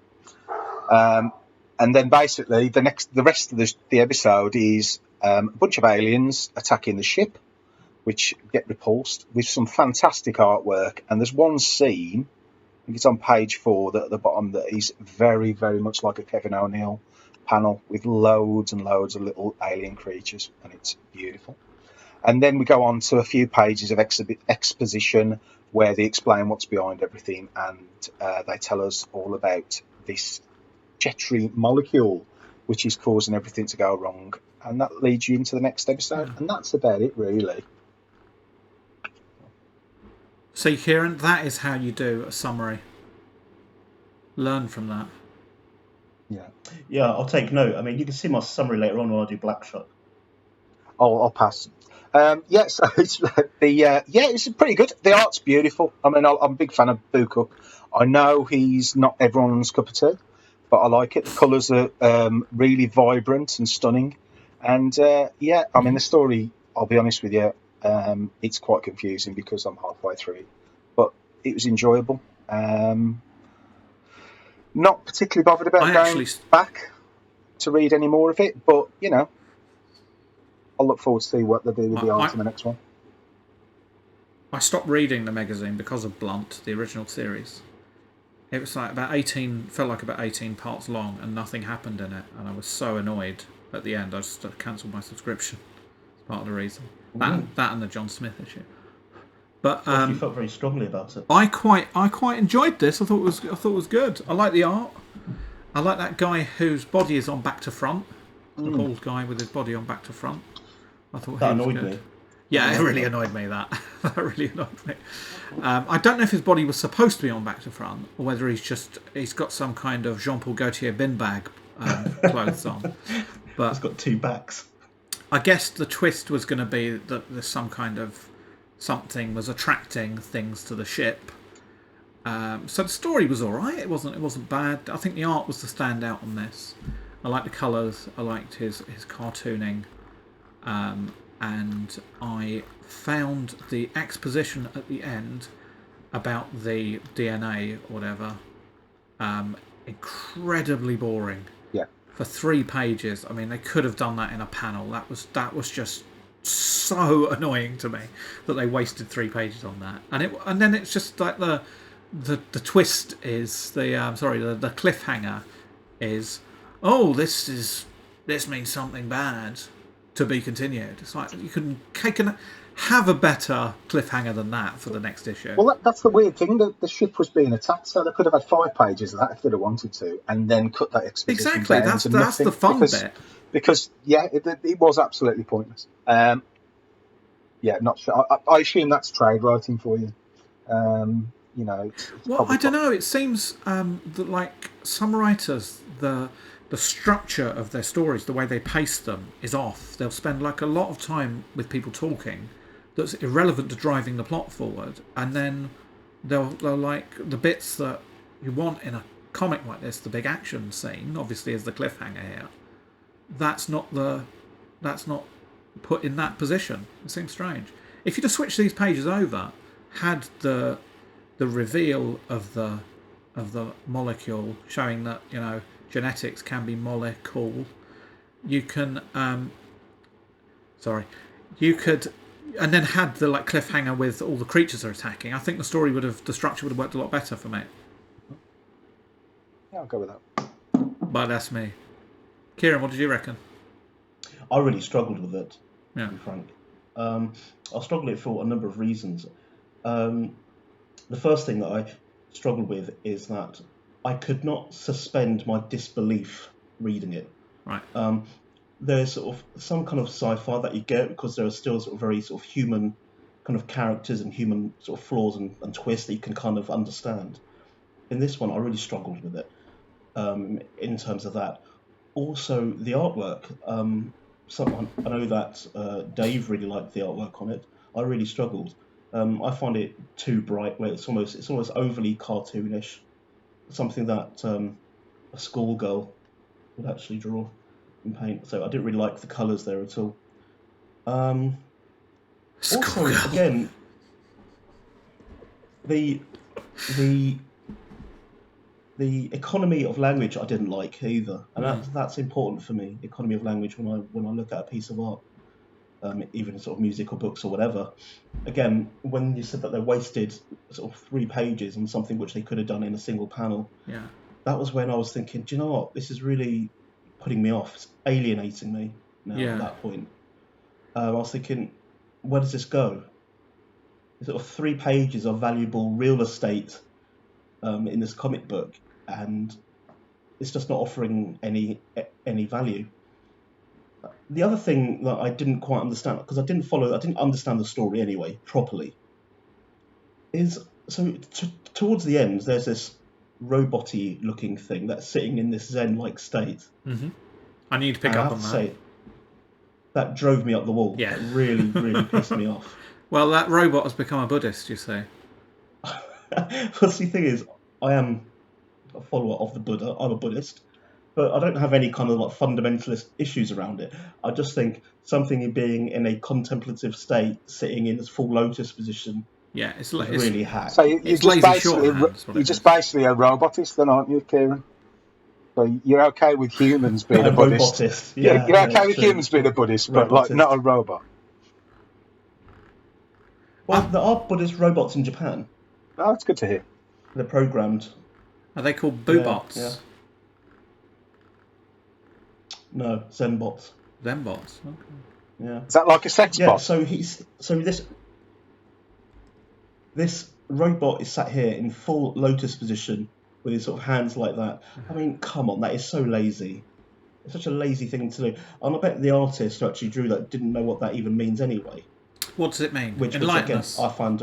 And then basically the rest of the episode is a bunch of aliens attacking the ship, which get repulsed with some fantastic artwork. And there's one scene, I think it's on page 4 that at the bottom, that is very, very much like a Kevin O'Neill panel with loads and loads of little alien creatures, and it's beautiful. And then we go on to a few pages of exposition where they explain what's behind everything, and they tell us all about this Getry molecule, which is causing everything to go wrong. And that leads you into the next episode, and that's about it, really. See, Kieran, that is how you do a summary. Learn from that. Yeah, I'll take note. I mean, you can see my summary later on when I do Blackshot. I'll pass. So it's it's pretty good. The art's beautiful. I mean, I'm a big fan of Boo Cook. I know he's not everyone's cup of tea, but I like it. The colours are really vibrant and stunning. And I mean, the story, I'll be honest with you, it's quite confusing because I'm halfway through it, but it was enjoyable. Not particularly bothered about going back to read any more of it, but I'll look forward to see what they do with the art in the next one. I stopped reading the magazine because of Blunt, the original series. It was like felt like about 18 parts long, and nothing happened in it, and I was so annoyed at the end. I just cancelled my subscription. It's part of the reason. That and the John Smith issue. But You felt very strongly about it. I quite enjoyed this. I thought it was good. I like the art. I like that guy whose body is on back to front. The bald guy with his body on back to front. I thought That he was annoyed good. me. Yeah, it really annoyed me. That really annoyed me. I don't know if his body was supposed to be on back to front, or whether he's got some kind of Jean-Paul Gaultier bin bag clothes on. But It's got two backs. I guess the twist was going to be that there's some kind of something was attracting things to the ship. So the story was all right. It wasn't bad. I think the art was the standout on this. I liked the colours. I liked his cartooning, and I found the exposition at the end about the DNA or whatever incredibly boring. Yeah. For 3 pages. I mean, they could have done that in a panel. That was just so annoying to me that they wasted 3 pages on that. And then it's just like the twist is the cliffhanger is, oh, this means something bad, to be continued. It's like you can have a better cliffhanger than that for the next issue. Well, that's the weird thing. The ship was being attacked, so they could have had 5 pages of that if they'd have wanted to, and then cut that exposition Exactly, down that's to nothing, the fun bit. Because it was absolutely pointless. Not sure. I assume that's trade writing for you. It's Well, I don't know. It seems that like some writers, the structure of their stories, the way they pace them, is off. They'll spend like a lot of time with people talking that's irrelevant to driving the plot forward, and then they'll like the bits that you want in a comic like this, the big action scene, obviously is the cliffhanger here. That's not put in that position. It seems strange. If you'd have switched these pages over, had the reveal of the molecule showing that genetics can be molecule, you can and then had the like cliffhanger with all the creatures are attacking. I think the structure would have worked a lot better for me. Yeah, I'll go with that. But that's me. Kieran, what did you reckon? I really struggled with it, Yeah. to be frank. I struggled with it for a number of reasons. The first thing that I struggled with is that I could not suspend my disbelief reading it. Right. There's sort of some kind of sci-fi that you get because there are still sort of very sort of human kind of characters and human sort of flaws and twists that you can kind of understand. In this one, I really struggled with it in terms of that. Also, the artwork. I know that Dave really liked the artwork on it. I really struggled. I find it too bright, where it's almost overly cartoonish, something that a schoolgirl would actually draw and paint. So I didn't really like the colours there at all. Also, again, the economy of language I didn't like either, and that's important for me. Economy of language when I look at a piece of art. Even sort of music or books or whatever. Again, when you said that they wasted sort of 3 pages on something which they could have done in a single panel, that was when I was thinking, do you know what? This is really putting me off. It's alienating me now at that point. I was thinking, where does this go? Sort of 3 pages of valuable real estate in this comic book, and it's just not offering any value. The other thing that I didn't quite understand, because I didn't understand the story anyway properly, is towards the end there's this robot-y looking thing that's sitting in this zen-like state. Mm-hmm. I need to pick up on that. Say, that drove me up the wall. Yeah. That really, really pissed me off. Well, that robot has become a Buddhist, you say? Well, the thing is, I am a follower of the Buddha. I'm a Buddhist. But I don't have any kind of like fundamentalist issues around it. I just think something being in a contemplative state, sitting in this full lotus position, it's really hack. So you're just basically a robotist, then, aren't you, Kieran? So you're okay with humans being a Buddhist? Robotist. Yeah, you're okay with humans being a Buddhist, but like not a robot. Well, there are Buddhist robots in Japan. Oh, that's good to hear. They're programmed. Are they called boobots? Yeah. No, Zenbots. Zenbots. Okay. Yeah. Is that like a sex Yeah. bot? So this robot is sat here in full lotus position with his sort of hands like that. I mean, come on, that is so lazy. It's such a lazy thing to do. And I bet the artist who actually drew that didn't know what that even means anyway. What does it mean? Which Enlighten again, us. I find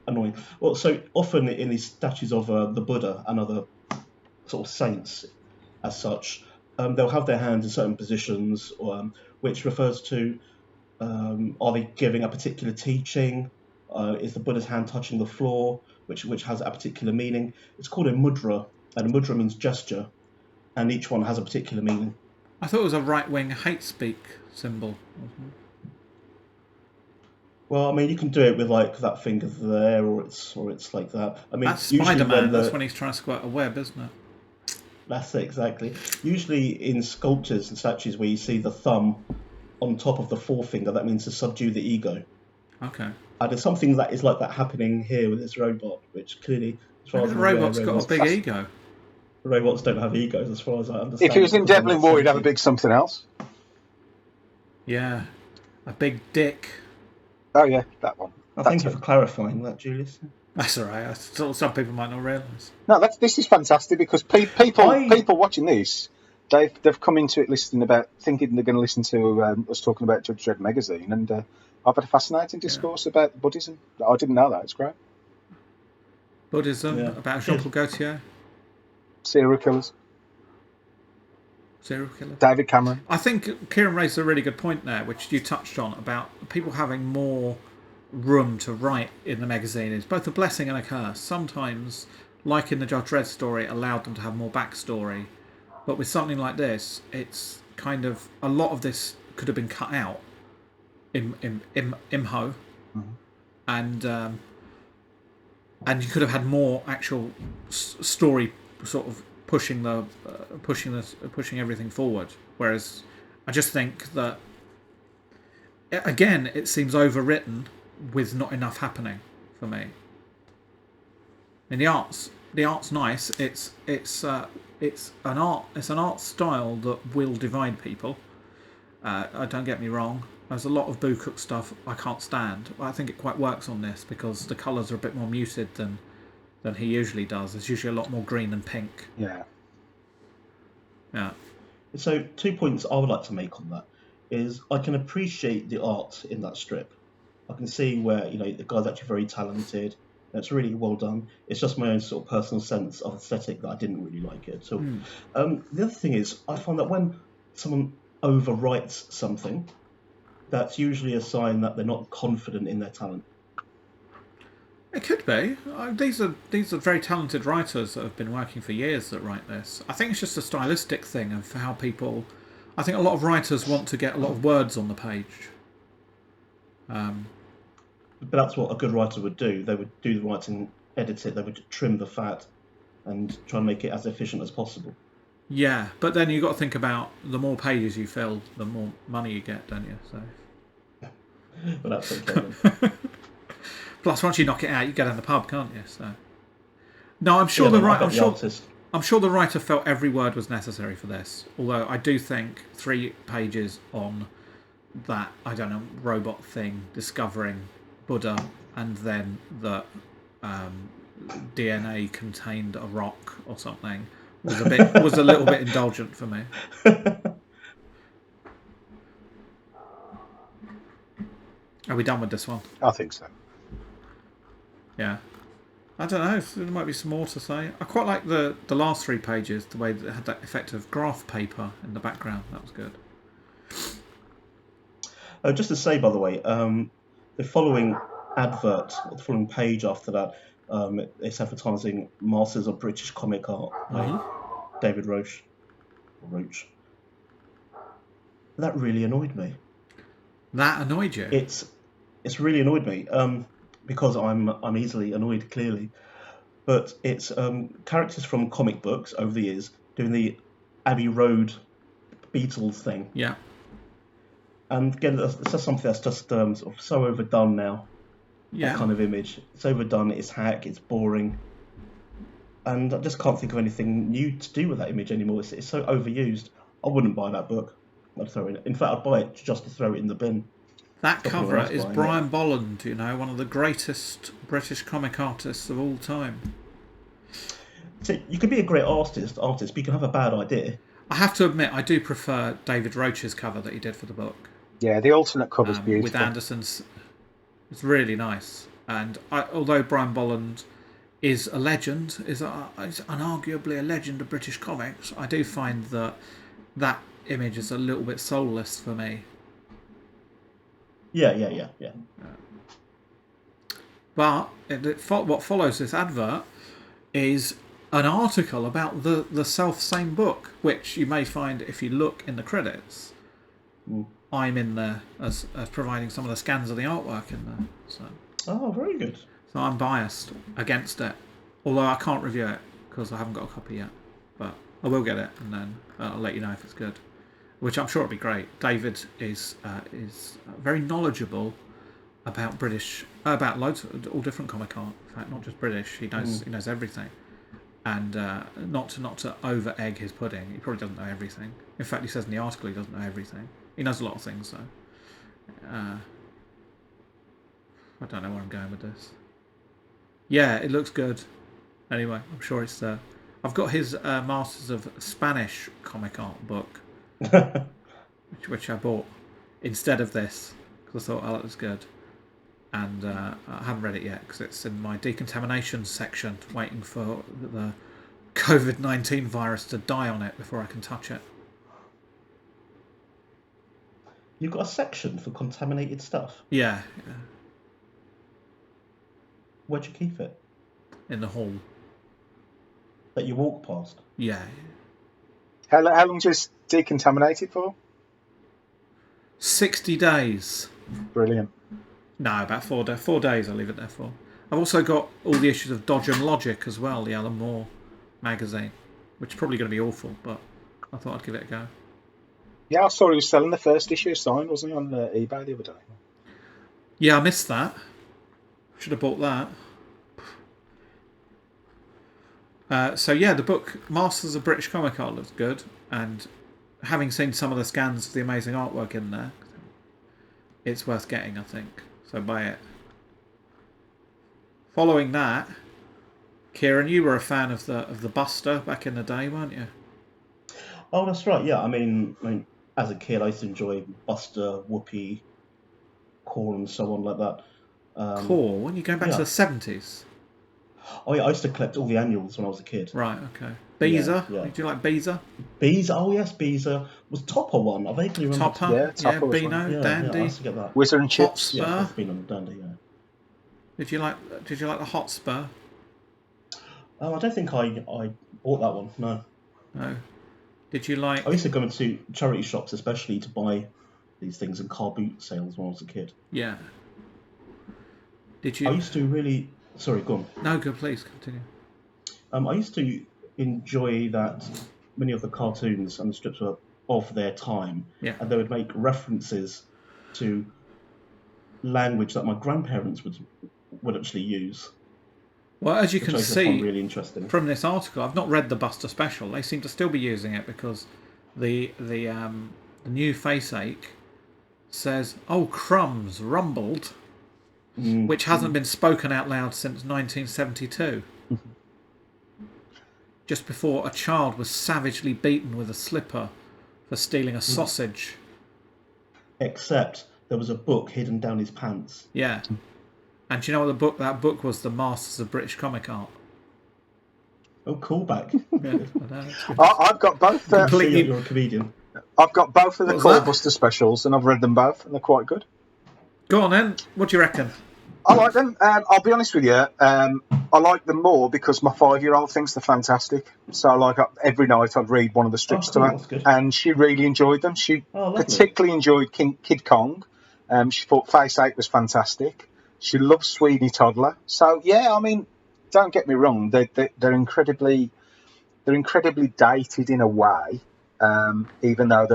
annoying. Well, so often in these statues of the Buddha and other sort of saints as such, they'll have their hands in certain positions, which refers to are they giving a particular teaching? Is the Buddha's hand touching the floor, which has a particular meaning? It's called a mudra, and a mudra means gesture, and each one has a particular meaning. I thought it was a right-wing hate speak symbol. Well, I mean, you can do it with like that finger there, or it's like that. I mean, That's usually Spider-Man. That's when he's trying to squirt a web, isn't it? That's it, exactly. Usually in sculptures and statues where you see the thumb on top of the forefinger, that means to subdue the ego. Okay. And there's something that is like that happening here with this robot, which clearly, as far as The I'm aware, robot's got a big ego. robots don't have egos, as far as I understand. If he was in because they're Devlin not War, he'd have a sentient. big something else. Yeah. A big dick. Oh yeah, that one. Thank you for clarifying that, Julius. That's all right. I thought some people might not realise. No, this is fantastic because people watching this, they've come into it thinking they're going to listen to us talking about Judge Dredd Megazine, and I've had a fascinating discourse about Buddhism. I didn't know that. It's great. Buddhism, about Jean-Paul Gaultier. Serial killers. Serial killer. David Cameron. I think Kieran raised a really good point there, which you touched on, about people having more room to write in the magazine is both a blessing and a curse. Sometimes, like in the Judge Dredd story, it allowed them to have more backstory. But with something like this, it's kind of... A lot of this could have been cut out. Imho. And you could have had more actual story sort of pushing everything forward. Whereas I just think that, again, it seems overwritten with not enough happening for me. And the art's nice. It's an art style that will divide people. Don't get me wrong. There's a lot of Boo Cook stuff I can't stand. I think it quite works on this because the colours are a bit more muted than he usually does. There's usually a lot more green and pink. Yeah. Yeah. So 2 points I would like to make on that is I can appreciate the art in that strip. I can see where the guy's actually very talented. It's really well done. It's just my own sort of personal sense of aesthetic that I didn't really like it at all. The other thing is I find that when someone overwrites something, that's usually a sign that they're not confident in their talent. It could be. These are very talented writers that have been working for years that write this. I think it's just a stylistic thing of how people... I think a lot of writers want to get a lot of words on the page. But that's what a good writer would do. They would do the writing, edit it, they would trim the fat and try and make it as efficient as possible. Yeah, but then you've got to think about the more pages you fill, the more money you get, don't you? So. But that's okay. Plus, once you knock it out, you go down the pub, can't you? So. No, I'm sure I'm sure the writer felt every word was necessary for this. Although I do think 3 pages on that, I don't know, robot thing discovering Buddha, and then that DNA contained a rock or something was a little bit indulgent for me. Are we done with this one? I think so. Yeah. I don't know. There might be some more to say. I quite like the last 3 pages, the way that it had that effect of graph paper in the background. That was good. Just to say, by the way, the following advert, or the following page after that, it's advertising Masters of British Comic Art by David Roach. That really annoyed me. That annoyed you? It's really annoyed me because I'm easily annoyed, clearly. But it's characters from comic books over the years doing the Abbey Road Beatles thing. Yeah. And again, it's just something that's just sort of so overdone now. Yeah. That kind of image. It's overdone, it's hack, it's boring. And I just can't think of anything new to do with that image anymore. It's so overused. I wouldn't buy that book. I'd throw it. In fact, I'd buy it just to throw it in the bin. That Stop anyone cover else is buying Brian Bolland, one of the greatest British comic artists of all time. So you can be a great artist, but you can have a bad idea. I have to admit, I do prefer David Roach's cover that he did for the book. Yeah, the alternate cover's beautiful. With Anderson's. It's really nice. And although Brian Bolland is a legend, is unarguably a legend of British comics, I do find that image is a little bit soulless for me. Yeah. But what follows this advert is an article about the self-same book, which you may find if you look in the credits. I'm in there as providing some of the scans of the artwork in there. So. Oh, very good. So I'm biased against it, although I can't review it because I haven't got a copy yet. But I will get it, and then I'll let you know if it's good. Which I'm sure it'll be great. David is very knowledgeable about about loads of all different comic art. In fact, not just British. He knows everything. And not to over egg his pudding. He probably doesn't know everything. In fact, he says in the article he doesn't know everything. He knows a lot of things, though. I don't know where I'm going with this. Yeah, it looks good. Anyway, I'm sure it's there. I've got his Masters of Spanish comic art book, which I bought instead of this because I thought, that was good. And I haven't read it yet because it's in my decontamination section, waiting for the COVID-19 virus to die on it before I can touch it. You've got a section for contaminated stuff? Yeah. Where'd you keep it? In the hall. That you walk past? Yeah. How long just decontaminated for? 60 days. Brilliant. No, about 4 days. 4 days I'll leave it there for. I've also got all the issues of Dodge and Logic as well, the Alan Moore magazine, which is probably going to be awful, but I thought I'd give it a go. Yeah, I saw he was selling the first issue signed, wasn't he, on eBay the other day? Yeah, I missed that. Should have bought that. So yeah, the book Masters of British Comic Art looks good, and having seen some of the scans of the amazing artwork in there, it's worth getting, I think. So buy it. Following that, Kieran, you were a fan of the Buster back in the day, weren't you? Oh, that's right. Yeah, I mean, as a kid, I used to enjoy Buster, Whoopi, Core, and so on like that. Core? When you going back to the 70s? Oh yeah, I used to collect all the annuals when I was a kid. Right. Okay. Beezer. Yeah. Did you like Beezer? Beezer. Oh yes, Beezer. Was Topper one? I vaguely remember. Topper. Yeah, Topper was Beano, one. Dandy. I used to get that. Wizard and Chips. Hotspur. Yeah, Beano and Dandy. Yeah. Did you like the Hotspur? I don't think I bought that one. No. No. Did you like? I used to go into charity shops, especially to buy these things in car boot sales when I was a kid. Yeah. Did you? I used to really. Sorry, go on. No, good. Please continue. I used to enjoy that many of the cartoons and the strips were of their time, and they would make references to language that my grandparents would actually use. Well, as you can see really interesting from this article, I've not read the Buster special. They seem to still be using it because the new face ache says, "Oh, crumbs rumbled," which hasn't been spoken out loud since 1972. Just before a child was savagely beaten with a slipper for stealing a sausage. Except there was a book hidden down his pants. Yeah. And do you know what that book was? The Masters of British Comic Art. Oh, callback. I've got both. You're a comedian. I've got both of the Callbuster specials, and I've read them both, and they're quite good. Go on then. What do you reckon? I like them. I'll be honest with you. I like them more because my 5-year-old thinks they're fantastic. So, every night I'd read one of the strips to her, and she really enjoyed them. She particularly enjoyed Kid Kong. She thought Face 8 was fantastic. She loves Sweeney Toddler. So, yeah, I mean, don't get me wrong. They're incredibly dated in a way, even though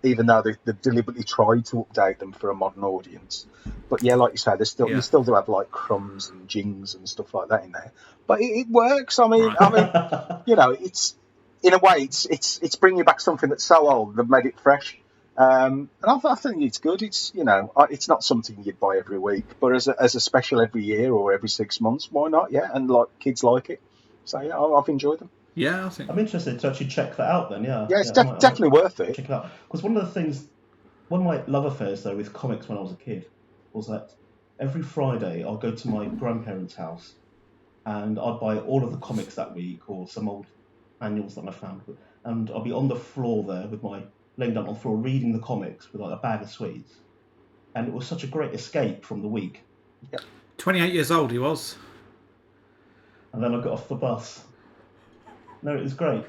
they've deliberately tried to update them for a modern audience. But yeah, like you say, you still do have like crumbs and jings and stuff like that in there. But it works. I mean, it's in a way it's bringing back something that's so old. They've made it fresh. And I think it's good. It's it's not something you'd buy every week, but as a special every year or every 6 months, why not? Yeah, and like kids like it, so yeah, I've enjoyed them. Yeah, I think. I'm interested to actually check that out then. Yeah, Yeah, it's I might definitely worth it. check it out. Because one of my love affairs though with comics when I was a kid was that every Friday I'll go to my grandparents' house and I'd buy all of the comics that week or some old annuals that I found, and I'll be on the floor there with my laying down on the floor reading the comics with like a bag of sweets, and it was such a great escape from the week. 28 years old he was. And then I got off the bus. No, it was great.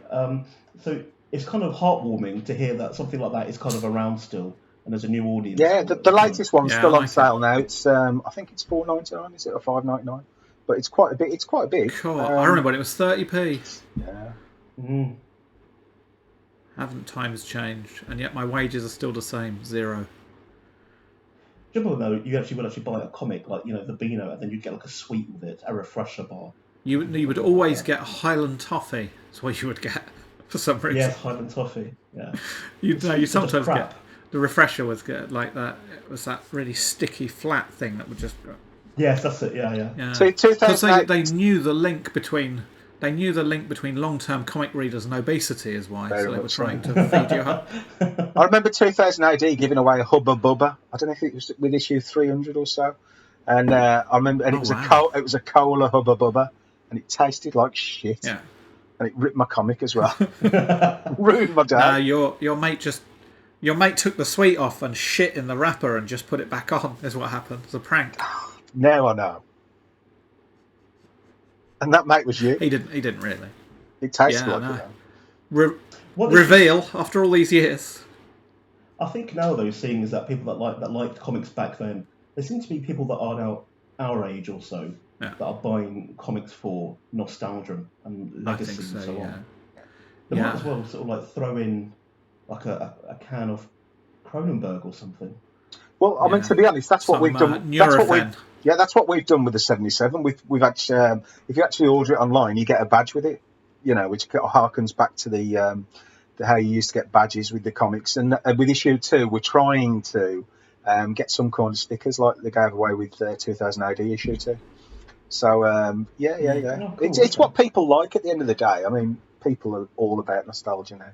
So it's kind of heartwarming to hear that something like that is kind of around still, and there's a new audience. Yeah, the latest one's Yeah, still I on like sale now. It's I think it's $4.99, is it, or $5.99? But it's quite a bit. It's quite big. Cool. I remember when it was 30p. Yeah. Mm. Haven't times changed, and yet my wages are still the same, 0. Do you remember though? You actually would buy a comic like the Beano, and then you'd get like a sweet with it, a refresher bar. You would always get Highland toffee. That's what you would get for some reason. Yes, Highland toffee. Yeah. You sometimes crap. get the refresher was good, like that. It was that really sticky flat thing that would just. Yes, that's it. Yeah. Yeah. So Because 2008. they knew the link between long-term comic readers and obesity is why, Very so they were much so. trying to feed you up. I remember 2000 AD giving away a Hubba Bubba. I don't know if it was with issue 300 or so. And I remember, and it was it was a cola Hubba Bubba, and it tasted like shit. Yeah. And it ripped my comic as well. Ruined my day. Your mate took the sweet off and shit in the wrapper and just put it back on. Is what happened. It's a prank. Now I know. And that mate was you. He didn't really. It tasted Yeah, like no. it. Reveal after all these years. I think now though, seeing is that people that liked comics back then, there seem to be people that are now our age or so that are buying comics for nostalgia and legacy and so on. They might as well sort of like throw in like a can of Cronenberg or something. Well, I mean, to be honest, that's what we've done. That's what we've done with the 77. We've actually, if you actually order it online, you get a badge with it. Which harkens back to the how you used to get badges with the comics. And with issue 2, we're trying to get some kind of stickers like they gave away with 2000 AD issue 2. So Oh, cool. It's what people like at the end of the day. I mean, people are all about nostalgia now,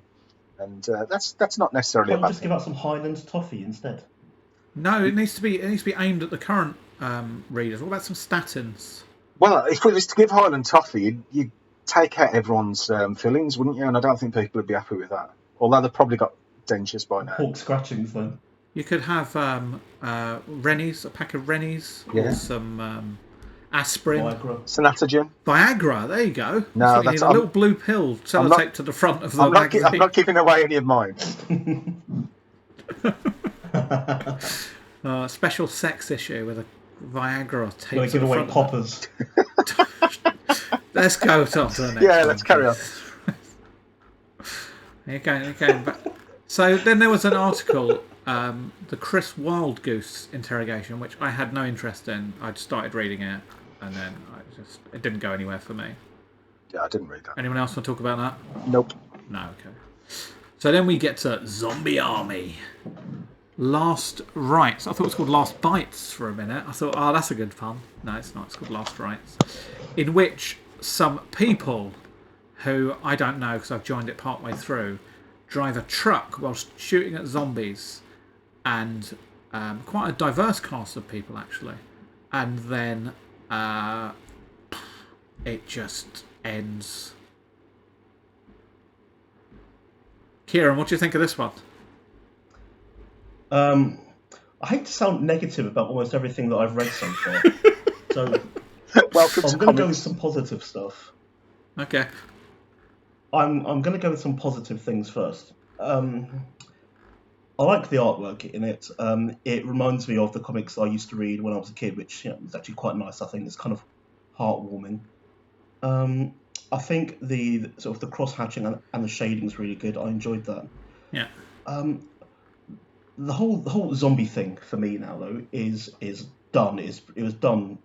and that's not necessarily Can't a bad just thing. give out some Highland toffee instead. No, it needs to be aimed at the current readers. What about some statins? Well, if it was to give Highland toffee, you'd take out everyone's fillings, wouldn't you? And I don't think people would be happy with that. Although they've probably got dentures by now. Pork scratchings then. You could have Rennies, a pack of Rennies, or some aspirin. Synatogen. Viagra, there you go. No, that's a little blue pill sellotape to the front of the magazine. I'm not giving away any of mine. Special sex issue with a Viagra tape. They give away poppers. Let's go on to the next one. Let's carry on. You're going back. So then there was an article, the Chris Wildgoose interrogation, which I had no interest in. I'd started reading it, and then it didn't go anywhere for me. Yeah, I didn't read that. Anyone else want to talk about that? Nope. No, okay. So then we get to Zombie Army. Last Rites. I thought it was called Last Bites for a minute. I thought, that's a good pun. No, it's not. It's called Last Rites. In which some people, who I don't know because I've joined it partway through, drive a truck whilst shooting at zombies. And quite a diverse cast of people, actually. And then it just ends. Kieran, what do you think of this one? I hate to sound negative about almost everything that I've read so far. So I'm going to go with some positive stuff. Okay. I'm going to go with some positive things first. I like the artwork in it. It reminds me of the comics I used to read when I was a kid, which was actually quite nice. I think it's kind of heartwarming. I think the sort of the cross hatching and the shading is really good. I enjoyed that. Yeah. The whole zombie thing for me now though is done. It was done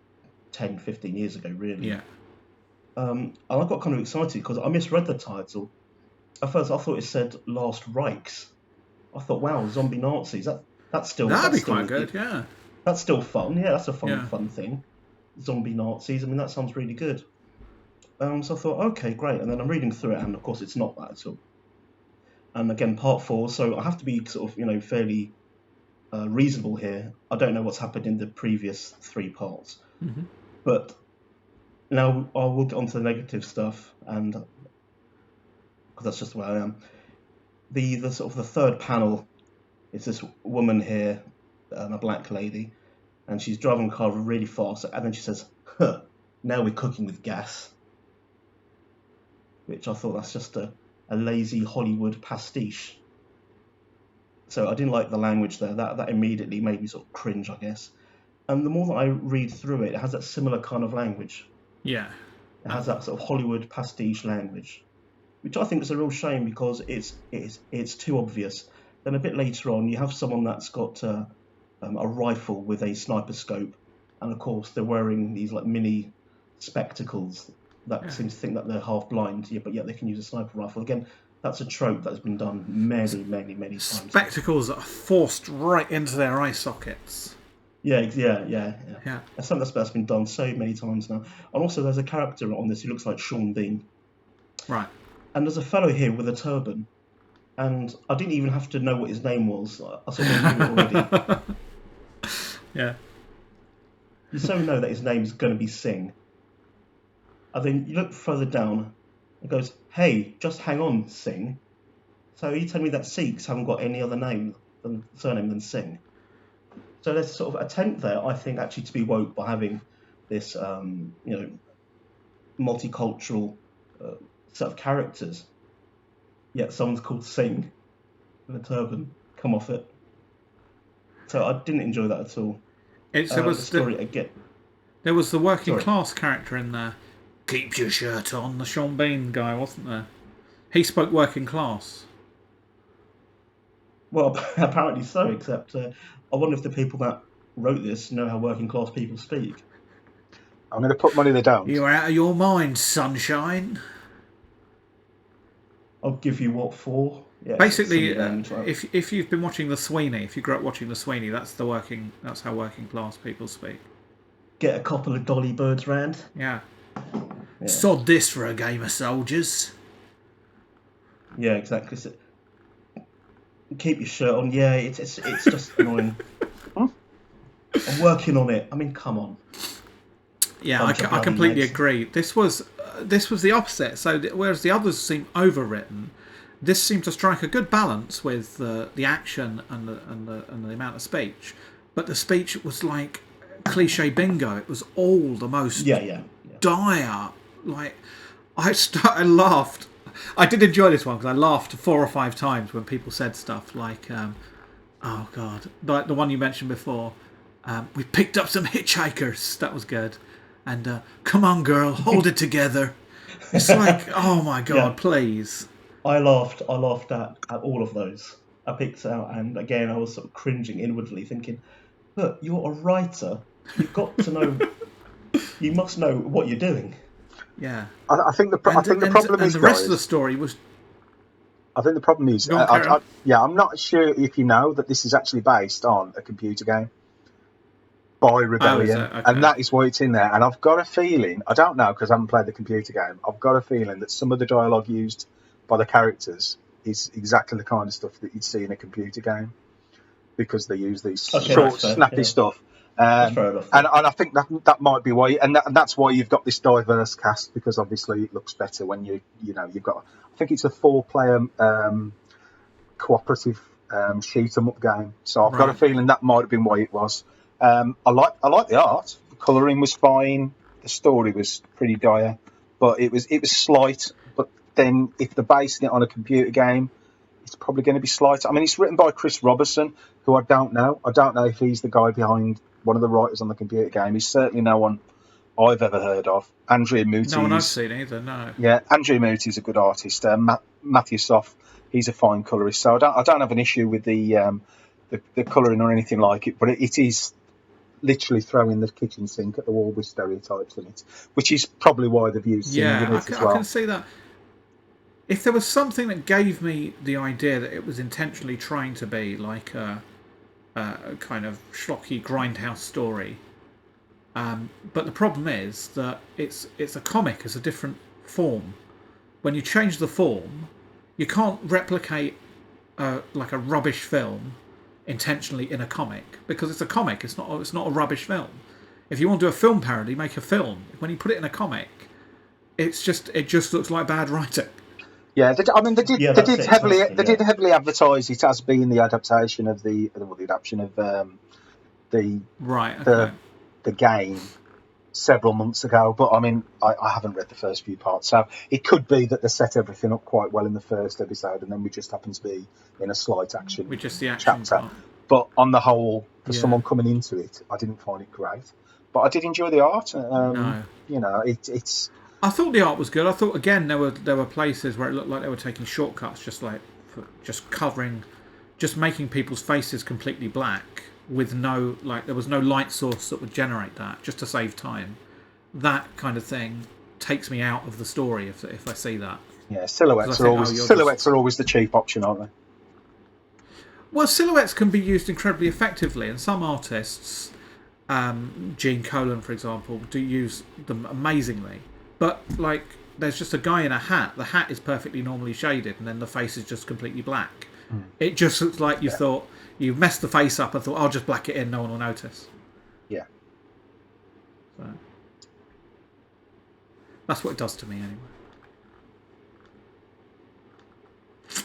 10, 15 years ago, really. Yeah. And I got kind of excited because I misread the title. At first, I thought it said Last Reichs, I thought, wow, zombie Nazis. That's That'd be still, quite good, yeah. That's still fun. Yeah, that's a Yeah. fun thing. Zombie Nazis. I mean, that sounds really good. So I thought, okay, great. And then I'm reading through it, and of course, it's not that at all. And again, part 4. So I have to be sort of, fairly reasonable here. I don't know what's happened in the previous 3 parts, but now I will get onto the negative stuff, and because that's just the way I am. The sort of the third panel is this woman here, a black lady, and she's driving a car really fast, and then she says, "Huh, now we're cooking with gas," which I thought that's just a lazy Hollywood pastiche. So I didn't like the language there. That immediately made me sort of cringe, I guess. And the more that I read through it, it has that similar kind of language. Yeah. It has that sort of Hollywood pastiche language, which I think is a real shame because it's too obvious. Then a bit later on, you have someone that's got a rifle with a sniper scope, and of course they're wearing these like mini spectacles that seem to think that they're half blind, but yet they can use a sniper rifle. Again, that's a trope that's been done many times. Spectacles that are forced right into their eye sockets. Yeah. That's something that's been done so many times now. And also, there's a character on this who looks like Sean Bean. Right. And there's a fellow here with a turban, and I didn't even have to know what his name was. I sort of knew it already. Yeah. You so know that his name is going to be Singh. And then you look further down, it goes, "Hey, just hang on, Singh." So you tell me that Sikhs haven't got any other surname than Singh. So there's sort of an attempt there, I think, actually to be woke by having this, multicultural set of characters. Yet someone's called Singh with a turban. Come off it. So I didn't enjoy that at all. There was the story again. There was the working class character in there. Keep your shirt on, the Sean Bean guy, wasn't there? He spoke working class. Well, apparently so, except I wonder if the people that wrote this know how working class people speak. I'm going to put money they don't. You're out of your mind, sunshine. I'll give you what for? Yeah, basically, if you've been watching The Sweeney, if you grew up watching The Sweeney, that's how working class people speak. Get a couple of dolly birds round. Yeah. Sod this for a game of soldiers. Yeah, exactly. So, keep your shirt on. Yeah, it's just annoying. I'm working on it. I mean, come on. Yeah, I completely agree. This was the opposite. So whereas the others seem overwritten, this seemed to strike a good balance with the action and the amount of speech. But the speech was like cliche bingo. It was all the most dire. Like I laughed. I did enjoy this one because I laughed 4 or 5 times when people said stuff like, "Oh God," like the one you mentioned before. We picked up some hitchhikers. That was good. And come on, girl, hold it together. It's like, oh my God, please. I laughed at all of those. I picked out, and again, I was sort of cringing inwardly, thinking, look, you're a writer. You've got to know. You must know what you're doing. Yeah. I think the problem is, the rest of the story was. I think the problem is, I'm not sure if you know that this is actually based on a computer game by Rebellion, and that is why it's in there. And I've got a feeling, I don't know because I haven't played the computer game, I've got a feeling that some of the dialogue used by the characters is exactly the kind of stuff that you'd see in a computer game because they use these short, snappy stuff. And I think that might be why, and that's why you've got this diverse cast, because obviously it looks better when you've got. I think it's a 4-player cooperative shoot 'em up game, so I've got a feeling that might have been why it was. I like the art. The colouring was fine. The story was pretty dire, but it was slight. But then if they're basing it on a computer game, it's probably going to be slight. I mean, it's written by Chris Robertson, who I don't know. I don't know if he's the guy behind one of the writers on the computer game. He's certainly no one I've ever heard of. Andrea Muti. No one I've seen either, no. Yeah, Andrea Muti is a good artist. Matthew Soff, he's a fine colourist. So I don't have an issue with the colouring or anything like it, but it is literally throwing the kitchen sink at the wall with stereotypes in it, which is probably why they've used singing in it as well. I can see that. if there was something that gave me the idea that it was intentionally trying to be like a kind of schlocky grindhouse story, but the problem is that it's a comic, it's a different form. When you change the form, you can't replicate like a rubbish film intentionally in a comic, because it's a comic. It's not a rubbish film. If you want to do a film parody, make a film. When you put it in a comic, it just looks like bad writing. Yeah, they did heavily advertise it as being the adaptation of the adaptation of the game several months ago. But I mean, I haven't read the first few parts, so it could be that they set everything up quite well in the first episode, and then we just happen to be in a slight action with just the action chapter. part. But on the whole, for someone coming into it, I didn't find it great. But I did enjoy the art. No. You know, it's. I thought the art was good. I thought again there were places where it looked like they were taking shortcuts, just making people's faces completely black with there was no light source that would generate that, just to save time. That kind of thing takes me out of the story if I see that. Yeah, silhouettes are always the cheap option, aren't they? Well, silhouettes can be used incredibly effectively, and some artists, Gene Colan, for example, do use them amazingly. But, like, there's just a guy in a hat. The hat is perfectly normally shaded, and then the face is just completely black. It just looks like you thought, you messed the face up and thought, I'll just black it in, no one will notice. Yeah. So, that's what it does to me, anyway.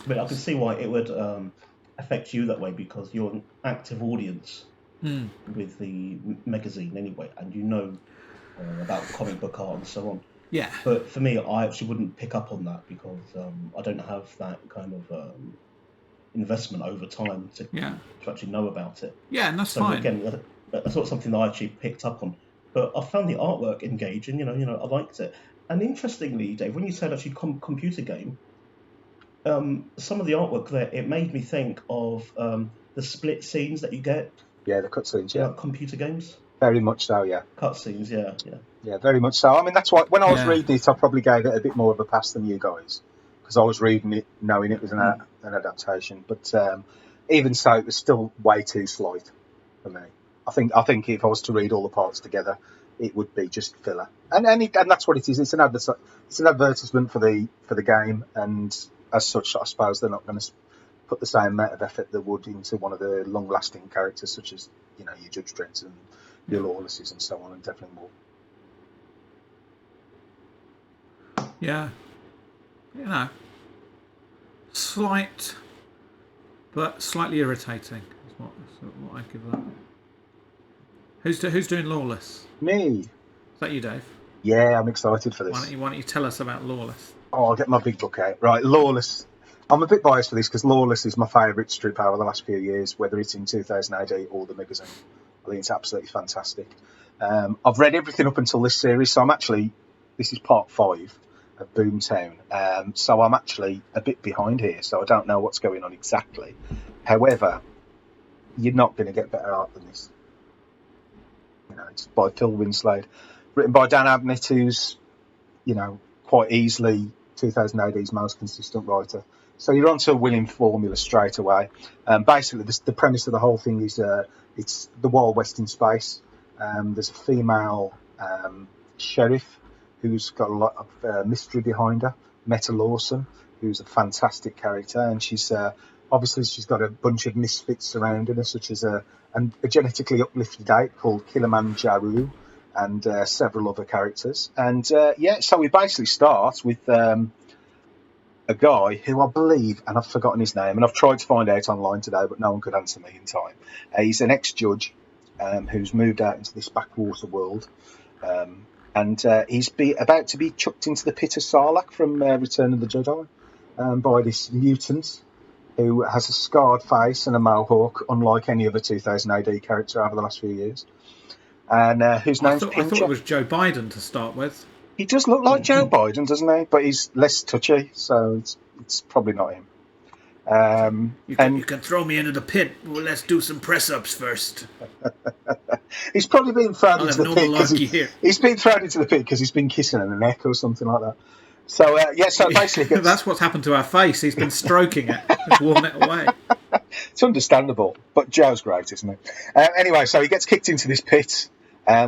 But I can see why it would affect you that way, because you're an active audience with the magazine anyway, and you know about comic book art and so on. Yeah. But for me, I actually wouldn't pick up on that, because I don't have that kind of investment over time to actually know about it. Yeah, and that's so fine. Again, that's not something that I actually picked up on. But I found the artwork engaging. You know, I liked it. And interestingly, Dave, when you said actually computer game, some of the artwork there, it made me think of the split scenes that you get. Yeah, the cutscenes. Yeah, computer games. Very much so. Yeah. Cutscenes. Yeah. Yeah, very much so. I mean, that's why when I was reading it, I probably gave it a bit more of a pass than you guys, because I was reading it knowing it was an adaptation. But even so, it was still way too slight for me. I think if I was to read all the parts together, it would be just filler. And that's what it is. It's an advertisement for the game, and as such, I suppose they're not going to put the same amount of effort they would into one of the long-lasting characters, such as your Judge Dredds and your Lawlesses and so on, and definitely more. Yeah. Slight, but slightly irritating is what I give that. Who's doing Lawless? Me. Is that you, Dave? Yeah, I'm excited for this. Why don't you tell us about Lawless? Oh, I'll get my big book out. Right, Lawless. I'm a bit biased for this because Lawless is my favourite strip over the last few years, whether it's in 2000 AD or the magazine. I think it's absolutely fantastic. I've read everything up until this series, so this is part 5 of Boomtown. So I'm actually a bit behind here, so I don't know what's going on exactly. However, you're not going to get better art than this. It's by Phil Winslade, written by Dan Abnett, who's, quite easily 2000 AD's most consistent writer. So you're onto a winning formula straight away. Basically, the premise of the whole thing is it's the Wild West in space. There's a female sheriff who's got a lot of mystery behind her, Meta Lawson, who's a fantastic character, and she's got a bunch of misfits surrounding her, such as a genetically uplifted ape called Kilimanjaro, and several other characters. And so we basically start with a guy who I believe, and I've forgotten his name, and I've tried to find out online today, but no one could answer me in time. He's an ex-judge who's moved out into this backwater world, and he's about to be chucked into the pit of Sarlacc from Return of the Jedi by this mutant who has a scarred face and a mohawk, unlike any other 2000 AD character over the last few years. And whose name's Pincher. I thought it was Joe Biden to start with. He does look like Joe Biden, doesn't he? But he's less touchy, so it's probably not him. You can throw me into the pit. Well, let's do some press-ups first. He's probably been thrown into the pit. He's been thrown into the pit because he's been kissing her in the neck or something like So so basically, That's what's happened to our face. He's been stroking it. He's worn it away. it's understandable. But Joe's great, isn't it? Anyway, so he gets kicked into this pit,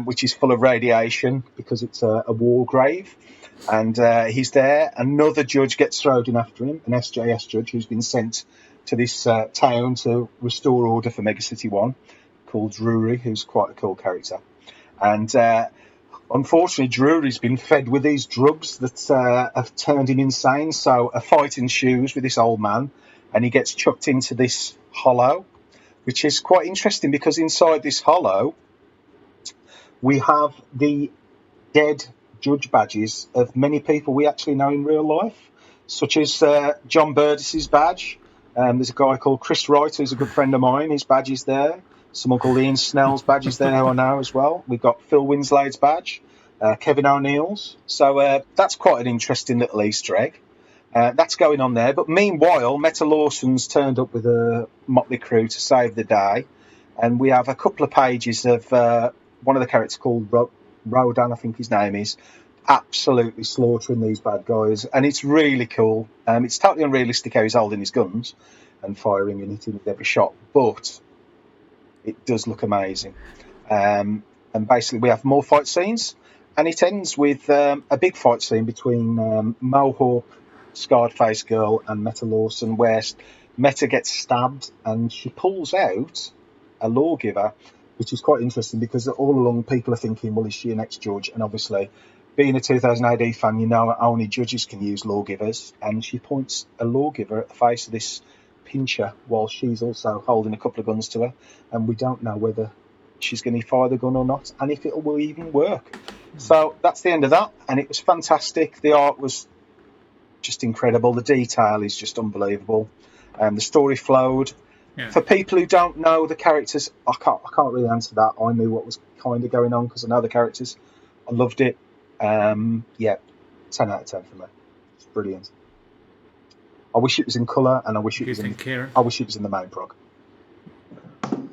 which is full of radiation because it's a war grave. And he's there. Another judge gets thrown in after him, an SJS judge who's been sent to this town to restore order for Megacity 1, called Drury, who's quite a cool character. And unfortunately, Drury's been fed with these drugs that have turned him insane. So a fight ensues with this old man, and he gets chucked into this hollow, which is quite interesting because inside this hollow, we have the dead judge badges of many people we actually know in real life, such as John Burdis's badge. There's a guy called Chris Wright, who's a good friend of mine. His badge is there. Someone called Ian Snell's badge is there, who I know as well. We've got Phil Winslade's badge, Kevin O'Neill's. So that's quite an interesting little Easter egg. That's going on there. But meanwhile, Meta Lawson's turned up with a motley crew to save the day. And we have a couple of pages of one of the characters called Rodan, I think his name is, absolutely slaughtering these bad guys. And it's really cool. It's totally unrealistic how he's holding his guns and firing and hitting with every shot. But it does look amazing. And basically we have more fight scenes. And it ends with a big fight scene between Mohawk, Scarred Face Girl, and Meta Lawson, where Meta gets stabbed and she pulls out a lawgiver, which is quite interesting because all along people are thinking, well, is she an ex-judge? And obviously, being a 2000 AD fan, you know only judges can use lawgivers. And she points a lawgiver at the face of this pincher while she's also holding a couple of guns to her. And we don't know whether she's going to fire the gun or not, and if it will even work. So that's the end of that. And it was fantastic. The art was just incredible. The detail is just unbelievable. The story flowed. Yeah. For people who don't know the characters, I can't really answer that. I knew what was kind of going on because I know the characters. I loved it. 10 out of 10 for me. It's brilliant. I wish it was in colour, and I wish it was in. Kieran? I wish it was in the main prog.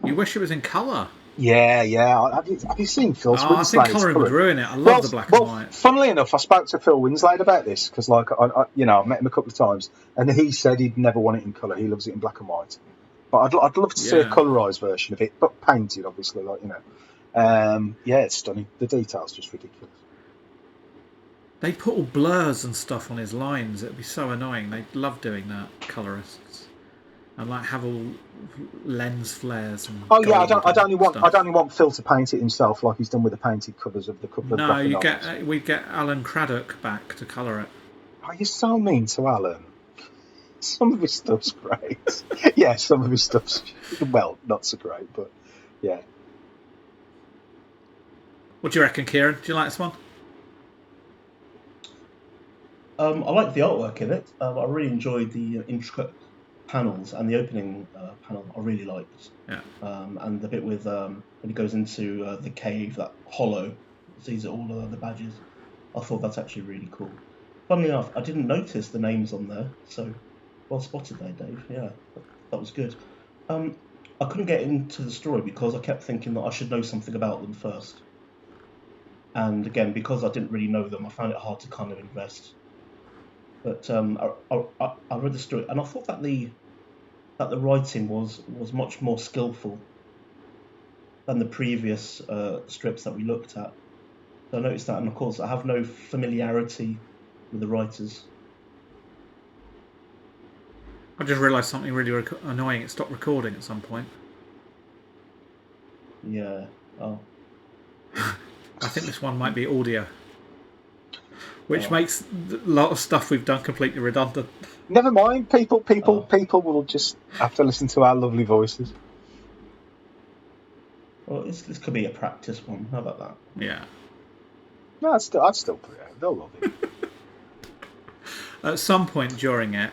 You wish it was in colour? Yeah. Have you seen Phil I think colouring would ruin it. I love the black and white. Funnily enough, I spoke to Phil Winslade about this because, like, I've met him a couple of times, and he said he'd never want it in colour. He loves it in black and white. But I'd love to see a colorised version of it, but painted, obviously, it's stunning. The detail's just ridiculous. They put all blurs and stuff on his lines. It'd be so annoying. They love doing that, colourists, and like have all lens flares and. Oh yeah, I'd only want Phil to paint it himself, like he's done with the painted covers of the couple of. No, we get Alan Craddock back to colour it. Oh, you're so mean to Alan. Some of his stuff's great. Yeah, some of his stuff's, well, not so great, but yeah. What do you reckon, Kieran? Do you like this one? I like the artwork in it. I really enjoyed the intricate panels, and the opening panel I really liked. Yeah. And the bit with when he goes into the cave, that hollow, sees all the badges. I thought that's actually really cool. Funnily enough, I didn't notice the names on there, so well spotted there, Dave. Yeah, that was good. I couldn't get into the story because I kept thinking that I should know something about them first. And again, because I didn't really know them, I found it hard to kind of invest. But I read the story, and I thought that the writing was much more skillful than the previous strips that we looked at. So I noticed that, and of course, I have no familiarity with the writers. I just realised something really annoying. It stopped recording at some point. Yeah. Oh. I think this one might be audio, which makes a lot of stuff we've done completely redundant. Never mind. People will just have to listen to our lovely voices. Well, this could be a practice one. How about that? Yeah. No, I'd still put it out. They'll love it. At some point during it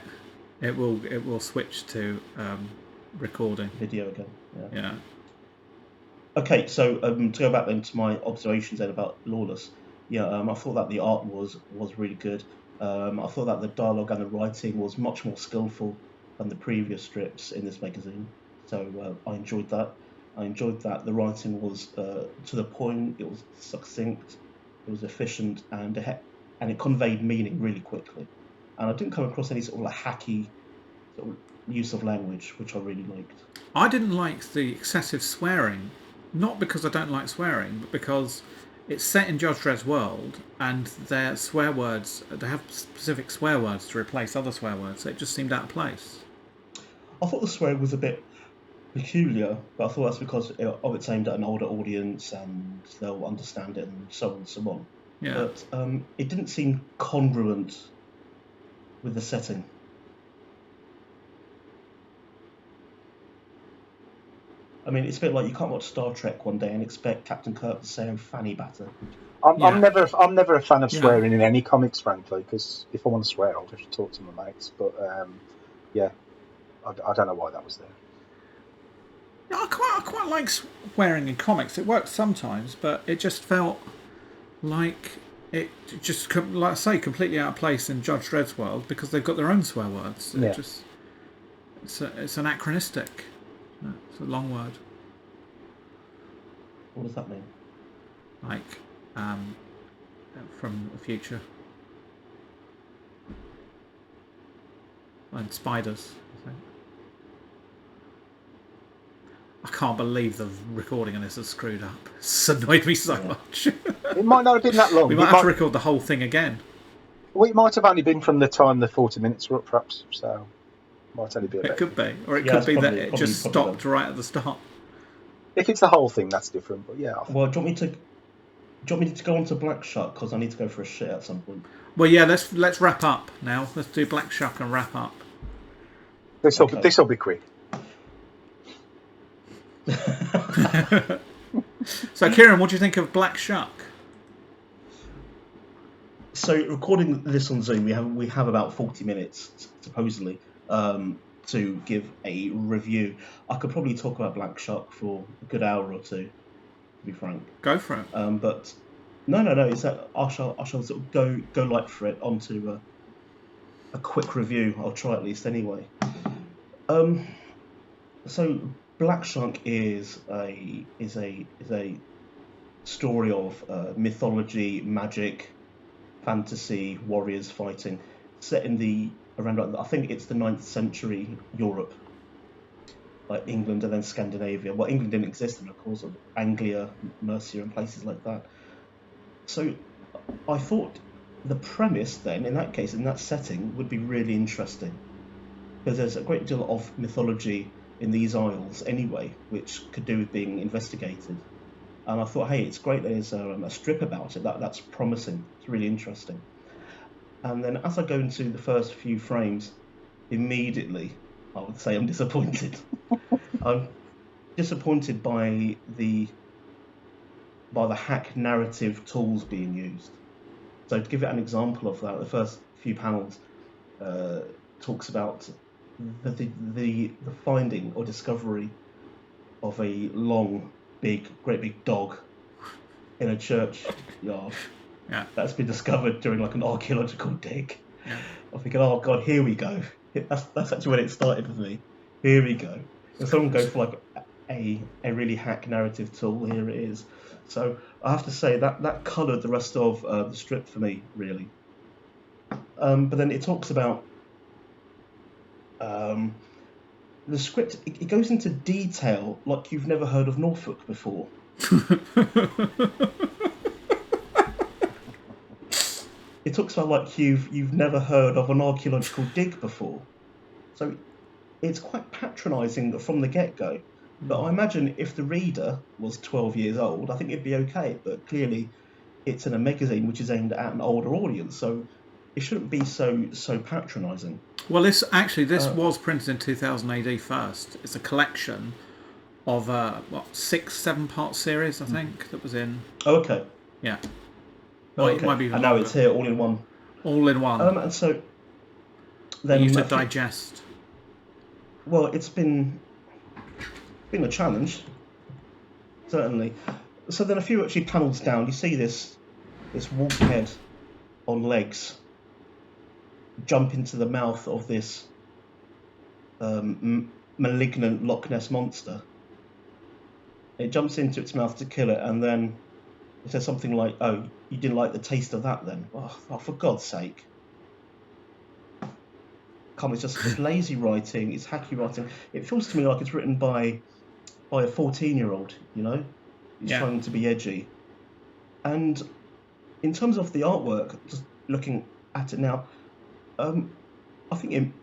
will switch to recording Video again. Yeah. Okay, so to go back then to my observations then about Lawless, I thought that the art was really good. I thought that the dialogue and the writing was much more skillful than the previous strips in this magazine. So I enjoyed that. I enjoyed that the writing was to the point. It was succinct. It was efficient, and and it conveyed meaning really quickly. And I didn't come across any sort of like hacky sort of use of language, which I really liked. I didn't like the excessive swearing, not because I don't like swearing, but because it's set in Judge Dredd's world, and their swear words, they have specific swear words to replace other swear words, so it just seemed out of place. I thought the swearing was a bit peculiar, but I thought that's because of it's aimed at an older audience and they'll understand it and so on and so on. Yeah. But it didn't seem congruent with the setting. I mean, it's a bit like you can't watch Star Trek one day and expect Captain Kirk to say fanny batter. I'm never a fan of swearing in any comics, frankly, because if I want to swear, I'll just talk to my mates. But yeah, I don't know why that was there. Yeah, I quite like swearing in comics. It works sometimes, but it just felt like it just, like I say, completely out of place in Judge Dredd's world because they've got their own swear words. Yeah. It's anachronistic. It's a long word. What does that mean? Like, from the future. And spiders, I think. I can't believe the recording of this is screwed up. It's annoyed me so much. It might not have been that long. We might have to record the whole thing again. Well, it might have only been from the time the 40 minutes were up, perhaps. So it might only be a bit. It could be. Or it could be that it just stopped right at the start. If it's the whole thing, that's different. But yeah. Well, do you want me to go on to Black Shark? Because I need to go for a shit at some point. Well, yeah, let's wrap up now. Let's do Black Shark and wrap up. This will be quick. So, Kieran, what do you think of Black Shark? So, recording this on Zoom, we have about 40 minutes supposedly to give a review. I could probably talk about Black Shark for a good hour or two, to be frank. Go for it. But no. It's that I shall sort of go light for it onto a quick review. I'll try at least anyway. So Black Shark is a story of mythology, magic, fantasy, warriors fighting, set in around I think it's the 9th century Europe, like England and then Scandinavia. Well, England didn't exist then, of course, Anglia, Mercia, and places like that. So I thought the premise then, in that case, in that setting, would be really interesting, because there's a great deal of mythology in these isles anyway, which could do with being investigated. And I thought, hey, it's great there's a strip about it. That's promising. It's really interesting. And then as I go into the first few frames, immediately, I would say I'm disappointed. I'm disappointed by the hack narrative tools being used. So to give it an example of that, the first few panels talks about the finding or discovery of a great big dog in a churchyard. Yeah. That's been discovered during like an archaeological dig. Yeah. I'm thinking, oh god, here we go. That's actually when it started with me. Here we go. If someone goes for like a really hack narrative tool, here it is. So I have to say that coloured the rest of the strip for me, really. But then it talks about the script. It goes into detail like you've never heard of Norfolk before. It talks about like you've never heard of an archaeological dig before. So it's quite patronising from the get-go. But I imagine if the reader was 12 years old, I think it'd be okay. But clearly it's in a magazine which is aimed at an older audience, so it shouldn't be so patronising. Well, this was printed in 2000 AD first. It's a collection of 6-7 part series, I think, that was in. Oh, okay. Yeah. Oh, okay. Might be and now it's here, all in one. All in one. And so then you used to digest. Well, it's been a challenge, certainly. So then a few actually panels down, you see this wolf head on legs jump into the mouth of this malignant Loch Ness monster. It jumps into its mouth to kill it, and then it says something like, "Oh, you didn't like the taste of that then? Oh, for God's sake. It's just lazy writing, it's hacky writing. It feels to me like it's written by a 14-year-old, you know? He's trying to be edgy. And in terms of the artwork, just looking at it now, I think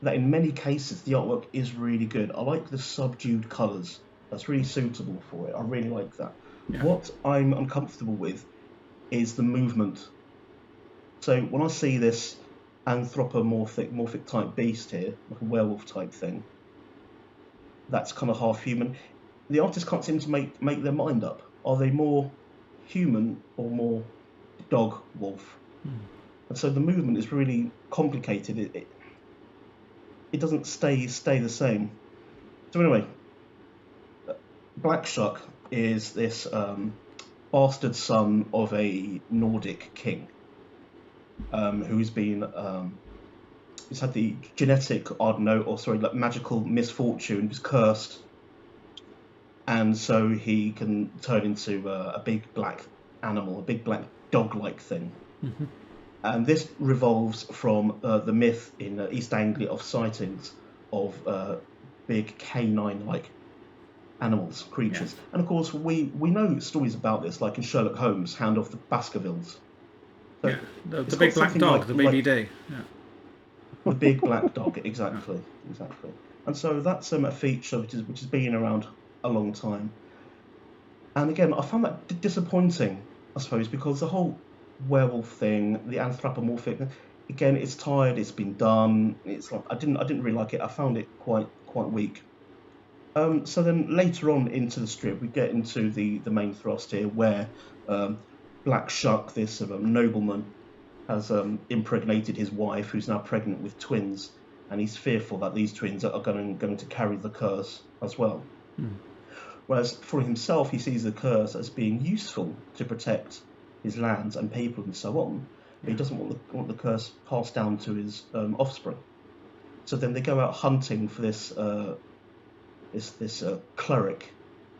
that in many cases the artwork is really good. I like the subdued colours. That's really suitable for it. I really like that. Yeah. What I'm uncomfortable with is the movement. So when I see this anthropomorphic type beast here, like a werewolf type thing, that's kind of half human, the artist can't seem to make their mind up. Are they more human or more dog wolf? And so the movement is really complicated. It doesn't stay the same. So anyway, Black Shuck is this bastard son of a Nordic king who's been he's had the genetic magical misfortune. He's cursed, and so he can turn into a big black animal, a big black dog-like thing. Mm-hmm. And this revolves from the myth in East Anglia of sightings of big canine-like animals, creatures. Yeah. And of course, we know stories about this, like in Sherlock Holmes, Hound of the Baskervilles. So the big black dog, the BBD. The big black dog, exactly. And so that's a feature which has been around a long time. And again, I found that disappointing, I suppose, because the whole werewolf thing, the anthropomorphic, again, it's tired, it's been done. It's like I didn't really like it. I found it quite weak. So then later on into the strip, we get into the main thrust here, where Black Shuck, this nobleman, has impregnated his wife, who's now pregnant with twins, and he's fearful that these twins are going to carry the curse as well. Whereas for himself, he sees the curse as being useful to protect his lands and people and so on, but he doesn't want the curse passed down to his offspring. So then they go out hunting for this cleric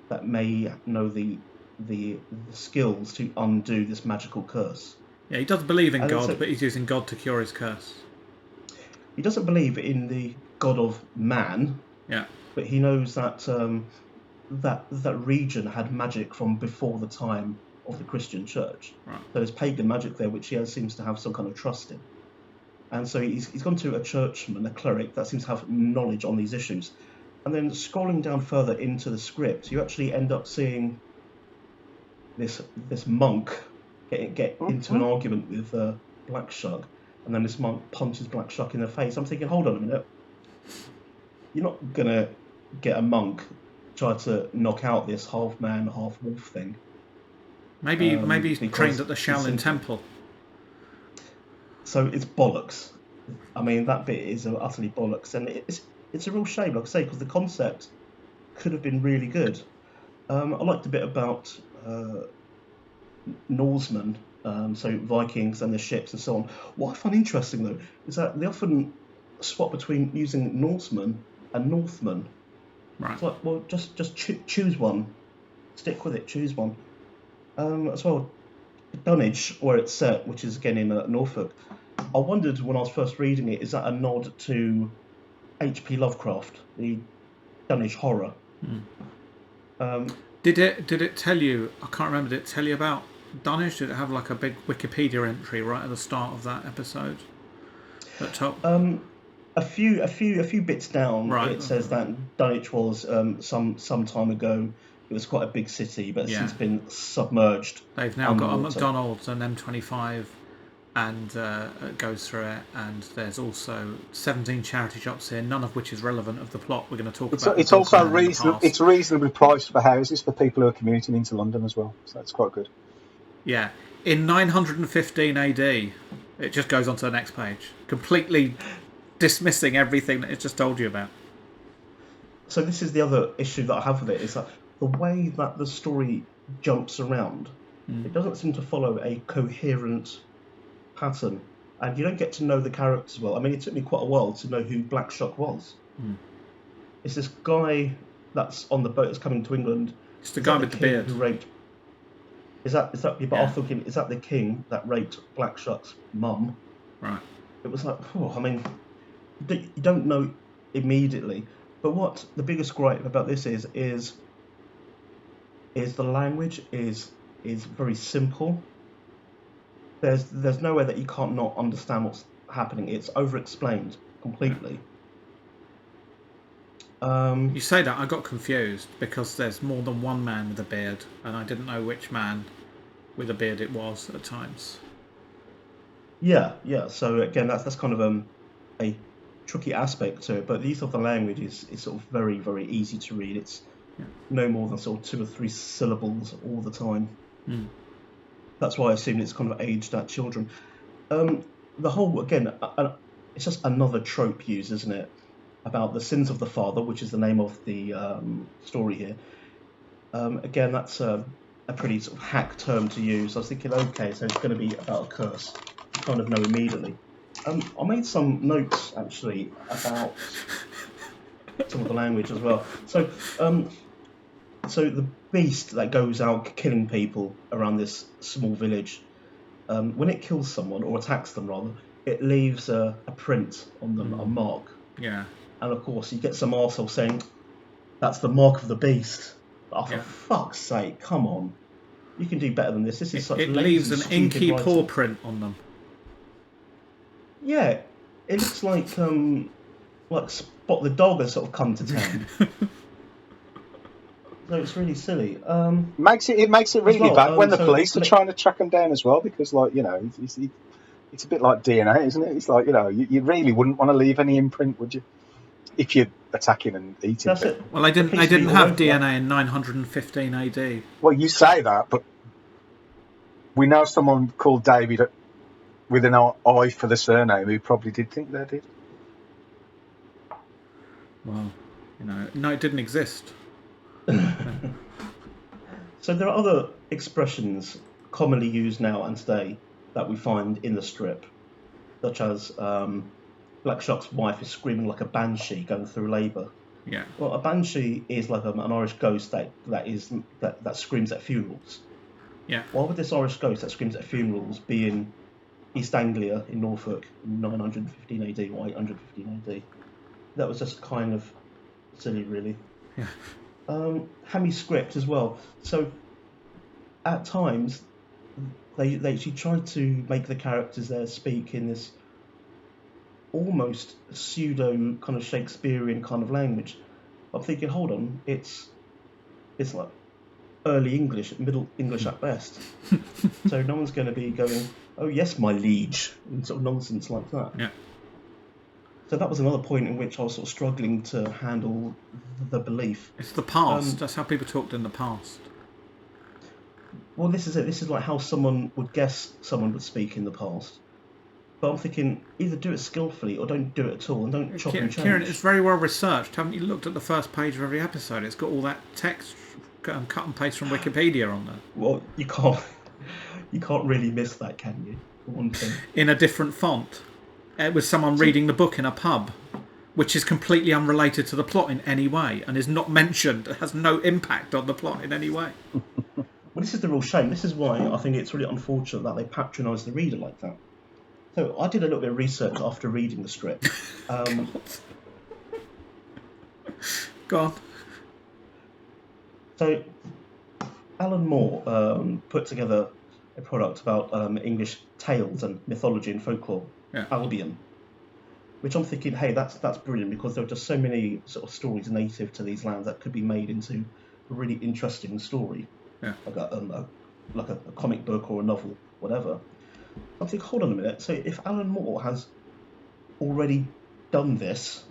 that may know the skills to undo this magical curse. Yeah, he doesn't believe in God, but he's using God to cure his curse. He doesn't believe in the God of man. Yeah. But he knows that that region had magic from before the time of the Christian Church. Right. So there's pagan magic there, which he seems to have some kind of trust in. And so he's gone to a churchman, a cleric, that seems to have knowledge on these issues. And then scrolling down further into the script, you actually end up seeing this monk get into an argument with Black Shuck, and then this monk punches Black Shuck in the face. I'm thinking, hold on a minute. You're not going to get a monk try to knock out this half-man, half-wolf thing. Maybe he's trained at the Shaolin Temple. So it's bollocks. I mean, that bit is utterly bollocks, and it's a real shame, like I say, because the concept could have been really good. I liked a bit about Norsemen, so Vikings and the ships and so on. What I find interesting, though, is that they often swap between using Norsemen and Northmen. Right. It's like, well, just choose one. Stick with it, choose one. As well, Dunwich, where it's set, which is again in Norfolk, I wondered when I was first reading it, is that a nod to H.P. Lovecraft, the Dunwich horror? Did it tell you? I can't remember. Did it tell you about Dunwich? Did it have like a big Wikipedia entry right at the start of that episode? At top. A few bits down, right. It says that Dunwich was some time ago. It was quite a big city, but it's since been submerged. They've now got a McDonald's and M25, and it goes through it. And there's also 17 charity shops here, none of which is relevant of the plot we're going to talk about. It's also reasonably priced for houses for people who are commuting into London as well, so that's quite good. Yeah, in 915 AD, it just goes on to the next page, completely dismissing everything that it just told you about. So this is the other issue that I have with it, is that the way that the story jumps around, it doesn't seem to follow a coherent pattern, and you don't get to know the characters well. I mean, it took me quite a while to know who Black Shuck was. It's this guy that's on the boat that's coming to England. It's the guy with the beard. Who raped... Is that? But Yeah. I was thinking, is that the king that raped Blackshuck's mum? Right. It was like, oh, I mean, you don't know immediately. But what the biggest gripe about this is the language is very simple. There's no way that you can't not understand what's happening. It's over-explained completely. You say that, I got confused because there's more than one man with a beard, and I didn't know which man with a beard it was at times. Yeah. So again, that's kind of a tricky aspect to it. But the use of the language is sort of very, very easy to read. It's no more than sort of 2 or 3 syllables all the time. That's why I assume it's kind of aimed at children. The whole, again, it's just another trope used, isn't it? About the sins of the father, which is the name of the story here. Again, that's a pretty sort of hack term to use. I was thinking, okay, so it's going to be about a curse. You kind of know immediately. I made some notes, actually, about some of the language as well. So, so the beast that goes out killing people around this small village, when it kills someone, or attacks them rather, it leaves a print on them, a mark. Yeah. And of course, you get some arsehole saying, that's the mark of the beast. Oh, for fuck's sake, come on. You can do better than this. This is such It lazy, leaves an stupid inky writing. paw print on them. Yeah, it looks like Spot the Dog has sort of come to town. So it's really silly. It makes it really well, bad when the so police are trying to track them down as well, because, like, you know, it's a bit like DNA, isn't it? It's like, you know, you really wouldn't want to leave any imprint, would you? If you're attacking and eating That's people. it. Well, they The police didn't would be have all over DNA that. in 915 AD. Well, you say that, but we know someone called David with an I for the surname who probably did think they did. Well, you know, no, it didn't exist. So there are other expressions commonly used now and today that we find in the strip, such as Blackshuck's wife is screaming like a banshee going through labour. Yeah. Well, a banshee is like an Irish ghost that screams at funerals. Yeah. Why would this Irish ghost that screams at funerals be in East Anglia in Norfolk in 915 AD or 815 AD? That was just kind of silly, really. Yeah. Hammy script as well. So at times she tried to make the characters there speak in this almost pseudo kind of Shakespearean kind of language. I'm thinking, hold on, it's like early English, middle English at best. So no one's going to be going, oh yes, my liege, and sort of nonsense like that. Yeah. So that was another point in which I was sort of struggling to handle the belief. It's the past. That's how people talked in the past. Well, this is it. This is like how someone would guess someone would speak in the past. But I'm thinking, either do it skillfully or don't do it at all, and don't chop and change. Kieran, it's very well researched. Haven't you looked at the first page of every episode? It's got all that text cut and paste from Wikipedia on there. Well, you can't really miss that, can you? For one thing. In a different font. With someone reading the book in a pub, which is completely unrelated to the plot in any way and is not mentioned, has no impact on the plot in any way. Well, this is the real shame. This is why I think it's really unfortunate that they patronise the reader like that. So I did a little bit of research after reading the script. Go on. So Alan Moore put together a product about English tales and mythology and folklore, Albion, which I'm thinking, hey, that's brilliant, because there are just so many sort of stories native to these lands that could be made into a really interesting story, like a comic book or a novel, whatever. I'm thinking, hold on a minute. So if Alan Moore has already done this,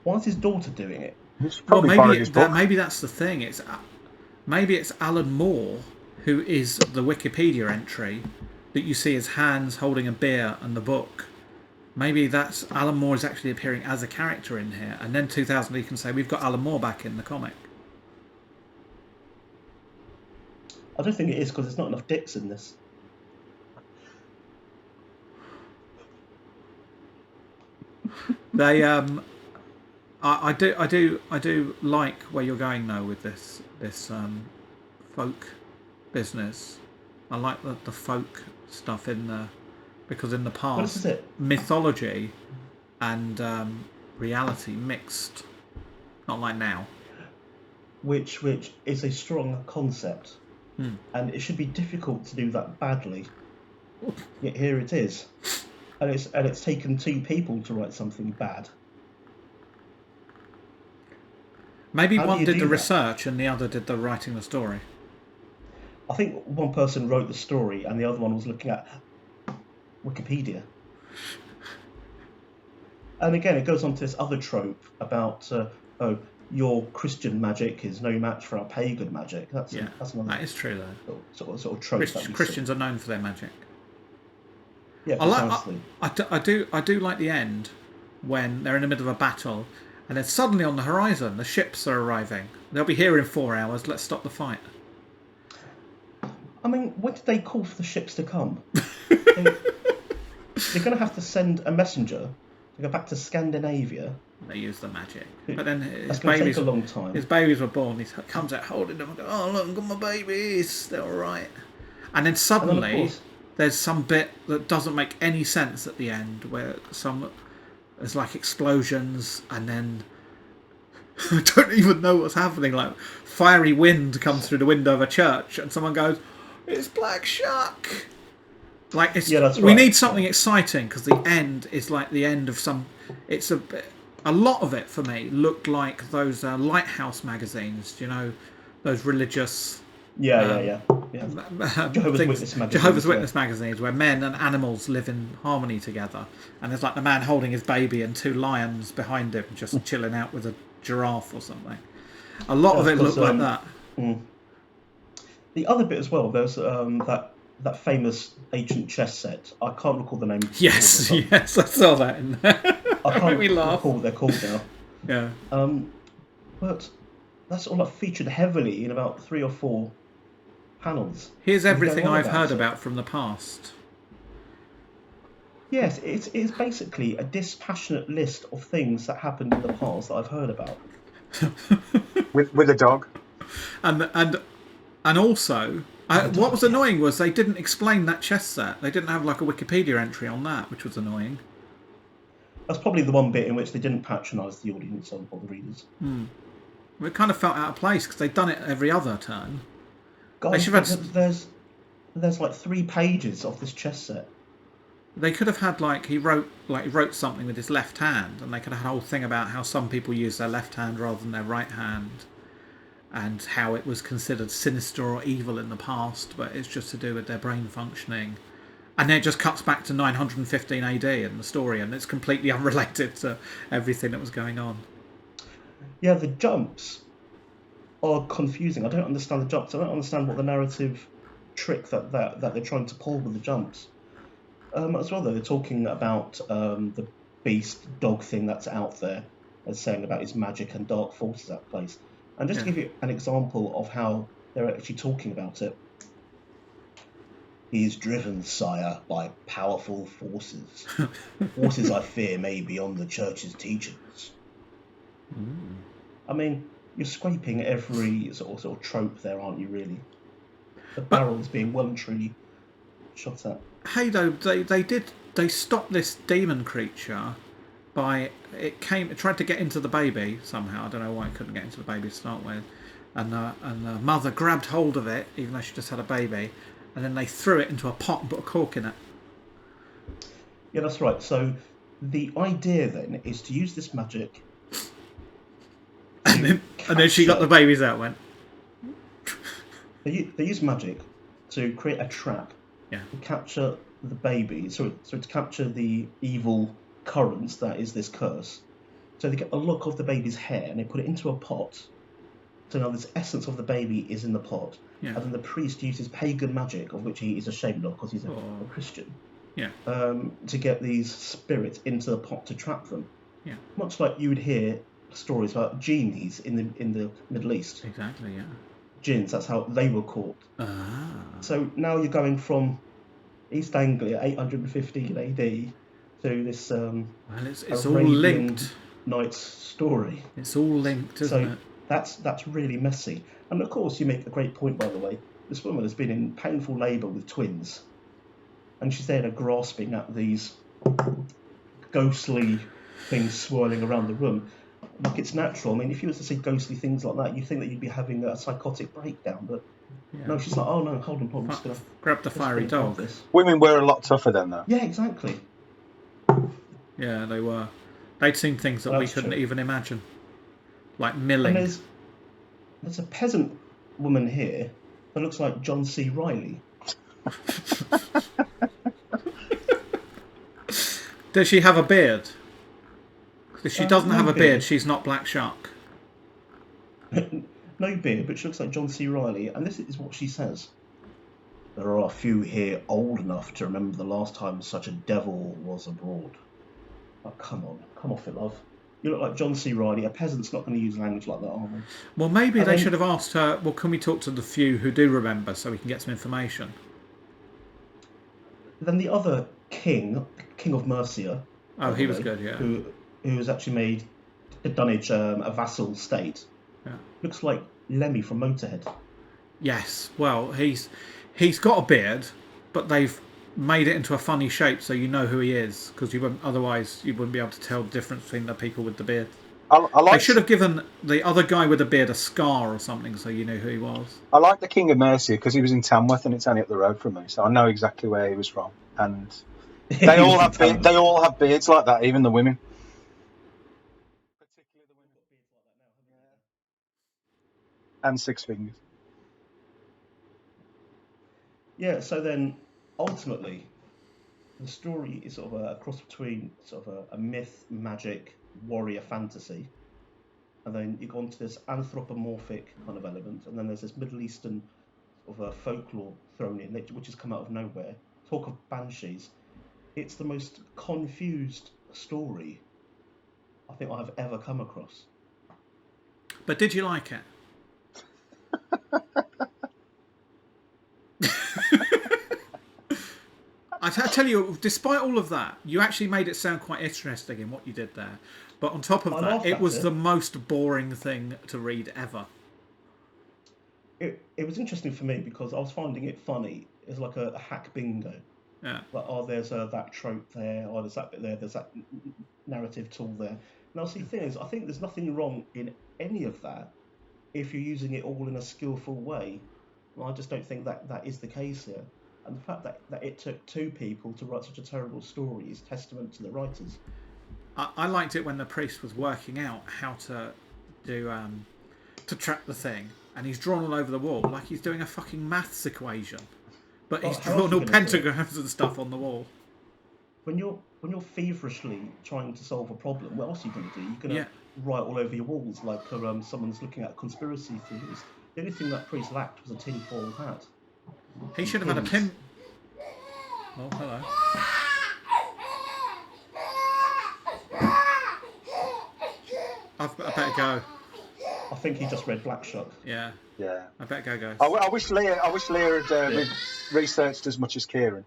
why is his daughter doing it? Well, maybe that's the thing. Maybe it's Alan Moore who is the Wikipedia entry that you see his hands holding a beer and the book. Maybe that's Alan Moore is actually appearing as a character in here, and then 2000 he can say we've got Alan Moore back in the comic. I don't think it is, because there's not enough dicks in this. They I do like where you're going though with this folk business. I like the folk stuff in there, because in the Well, this past, is it. mythology and reality mixed, not like now. Which is a strong concept, and it should be difficult to do that badly. Yet here it is, and it's taken two people to write something bad. Maybe How do one you did do the that? research and the other did the writing the story. I think one person wrote the story, and the other one was looking at Wikipedia. And again, it goes on to this other trope about your Christian magic is no match for our pagan magic. That's another That is true though. sort of trope. that we see. Christians are known for their magic. Yeah, I precisely. do like the end when they're in the middle of a battle and then suddenly on the horizon the ships are arriving. They'll be here in 4 hours. Let's stop the fight. I mean, when did they call for the ships to come? They're going to have to send a messenger to go back to Scandinavia. They use the magic, but then That's going to take a long time. His babies were born. He comes out holding them and goes, "Oh look, I've got my babies. They're all right." And then suddenly, and then, of course, there's some bit that doesn't make any sense at the end, where there's like explosions, and then I don't even know what's happening. Like fiery wind comes through the window of a church, and someone goes, "It's Black Shark." Like it's, that's we right. need something exciting, because the end is like the end of some. It's a lot of it for me looked like those Lighthouse magazines. You know, those religious. Yeah. Jehovah's Witness magazines, where men and animals live in harmony together, and there's like the man holding his baby and 2 lions behind him just chilling out with a giraffe or something. A lot of it looked like that. The other bit as well, there's that famous ancient chess set. I can't recall the name. Yes, I saw that in there. I can't me laugh. recall what they're called now. Yeah. But that's all featured heavily in about 3 or 4 panels. Here's everything I've heard it. about from the past. Yes, it's basically a dispassionate list of things that happened in the past that I've heard about. with a dog. And also, what was annoying was they didn't explain that chess set. They didn't have like a Wikipedia entry on that, which was annoying. That's probably the one bit in which they didn't patronise the audience or the readers. It kind of felt out of place because they'd done it every other turn. God, They should have had. there's like 3 pages of this chess set. They could have had he wrote something with his left hand, and they could have had a whole thing about how some people use their left hand rather than their right hand, and how it was considered sinister or evil in the past, but it's just to do with their brain functioning. And then it just cuts back to 915 AD in the story, and it's completely unrelated to everything that was going on. Yeah, the jumps are confusing. I don't understand the jumps. I don't understand what the narrative trick that they're trying to pull with the jumps. As well, though, they're talking about the beast dog thing that's out there, and saying about his magic and dark forces at place. And just to give you an example of how they're actually talking about it, he is driven, sire, by powerful forces. Forces I fear may be beyond the church's teachings. I mean, you're scraping every sort of trope there, aren't you, really? The barrel's being well and truly shot at. Hey, though, they stopped this demon creature by it tried to get into the baby somehow. I don't know why it couldn't get into the baby to start with, and the mother grabbed hold of it even though she just had a baby, and then they threw it into a pot and put a cork in it. Yeah, that's right. So the idea then is to use this magic. And then she got the babies out. Went. They use magic to create a trap. Yeah. To capture the baby, so to capture the evil currents that is this curse. So they get a lock of the baby's hair and they put it into a pot. So now this essence of the baby is in the pot. Yeah. And then the priest uses pagan magic, of which he is ashamed of because he's a Christian. Yeah. To get these spirits into the pot to trap them. Yeah. Much like you would hear stories about genies in the Middle East. Exactly. Yeah. Jinns, that's how they were caught. So now you're going from East Anglia, 815 AD, to this it's all linked. Knight's story. It's all linked, isn't it? That's really messy. And of course, you make a great point, by the way. this woman has been in painful labour with twins, and she's there grasping at these ghostly things swirling around the room. Like, it's natural. I mean, if you were to see ghostly things like that, you'd think that you'd be having a psychotic breakdown, but no, she's like, oh no, hold on, I'm just gonna grab the fiery dog. This. Women were a lot tougher then, though. Yeah, exactly. Yeah, they were. They'd seen things that we couldn't even imagine, like milling. And there's a peasant woman here that looks like John C. Reilly. Does she have a beard? If she doesn't have a beard, she's not Black Shark. No beard, but she looks like John C. Reilly, and this is what she says. There are a few here old enough to remember the last time such a devil was abroad. Oh, come on. Come off it, love. You look like John C. Reilly. A peasant's not going to use language like that, are they? Well, maybe they should have asked her, well, can we talk to the few who do remember so we can get some information? Then the other king, King of Mercia. Oh, he was good, yeah. Who has actually made Dunwich a vassal state. Yeah. Looks like Lemmy from Motorhead. Yes, well, he's got a beard, but they've made it into a funny shape so you know who he is, because otherwise you wouldn't be able to tell the difference between the people with the beard. They should have given the other guy with the beard a scar or something so you knew who he was. I like the King of Mercia because he was in Tamworth and it's only up the road from me, so I know exactly where he was from. And they all have beards like that, even the women. Particularly the women. And 6 fingers. Yeah, so then ultimately the story is sort of a cross between sort of a myth, magic, warrior fantasy, and then you go on to this anthropomorphic kind of element, and then there's this Middle Eastern sort of folklore thrown in, which has come out of nowhere. Talk of banshees. It's the most confused story I think I have ever come across. But did you like it? I tell you, despite all of that, you actually made it sound quite interesting in what you did there. But on top of that, it was the most boring thing to read ever. It was interesting for me because I was finding it funny. It's like a hack bingo. Yeah. Like, there's that trope there, there's that bit there, there's that narrative tool there. Now, see, the thing is, I think there's nothing wrong in any of that if you're using it all in a skillful way. Well, I just don't think that is the case here. And the fact that it took 2 people to write such a terrible story is testament to the writers. I liked it when the priest was working out how to do to track the thing, and he's drawn all over the wall like he's doing a fucking maths equation, but he's drawn all pentagrams and stuff on the wall. When you're feverishly trying to solve a problem, what else are you going to do? You're going to write all over your walls like someone's looking at conspiracy theories. The only thing that priest lacked was a tinfoil hat. He should have had a pin. Oh, hello. I better go. I think he just read Black Shark. Yeah. I better go, guys. I wish Leah had researched as much as Kieran.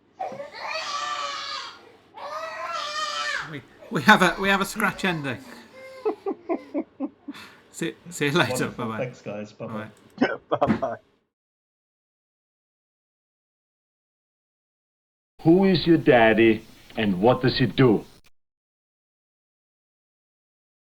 We have a scratch ending. See you later. Bye bye. Thanks, guys. Bye bye. Bye bye. Who is your daddy and what does he do?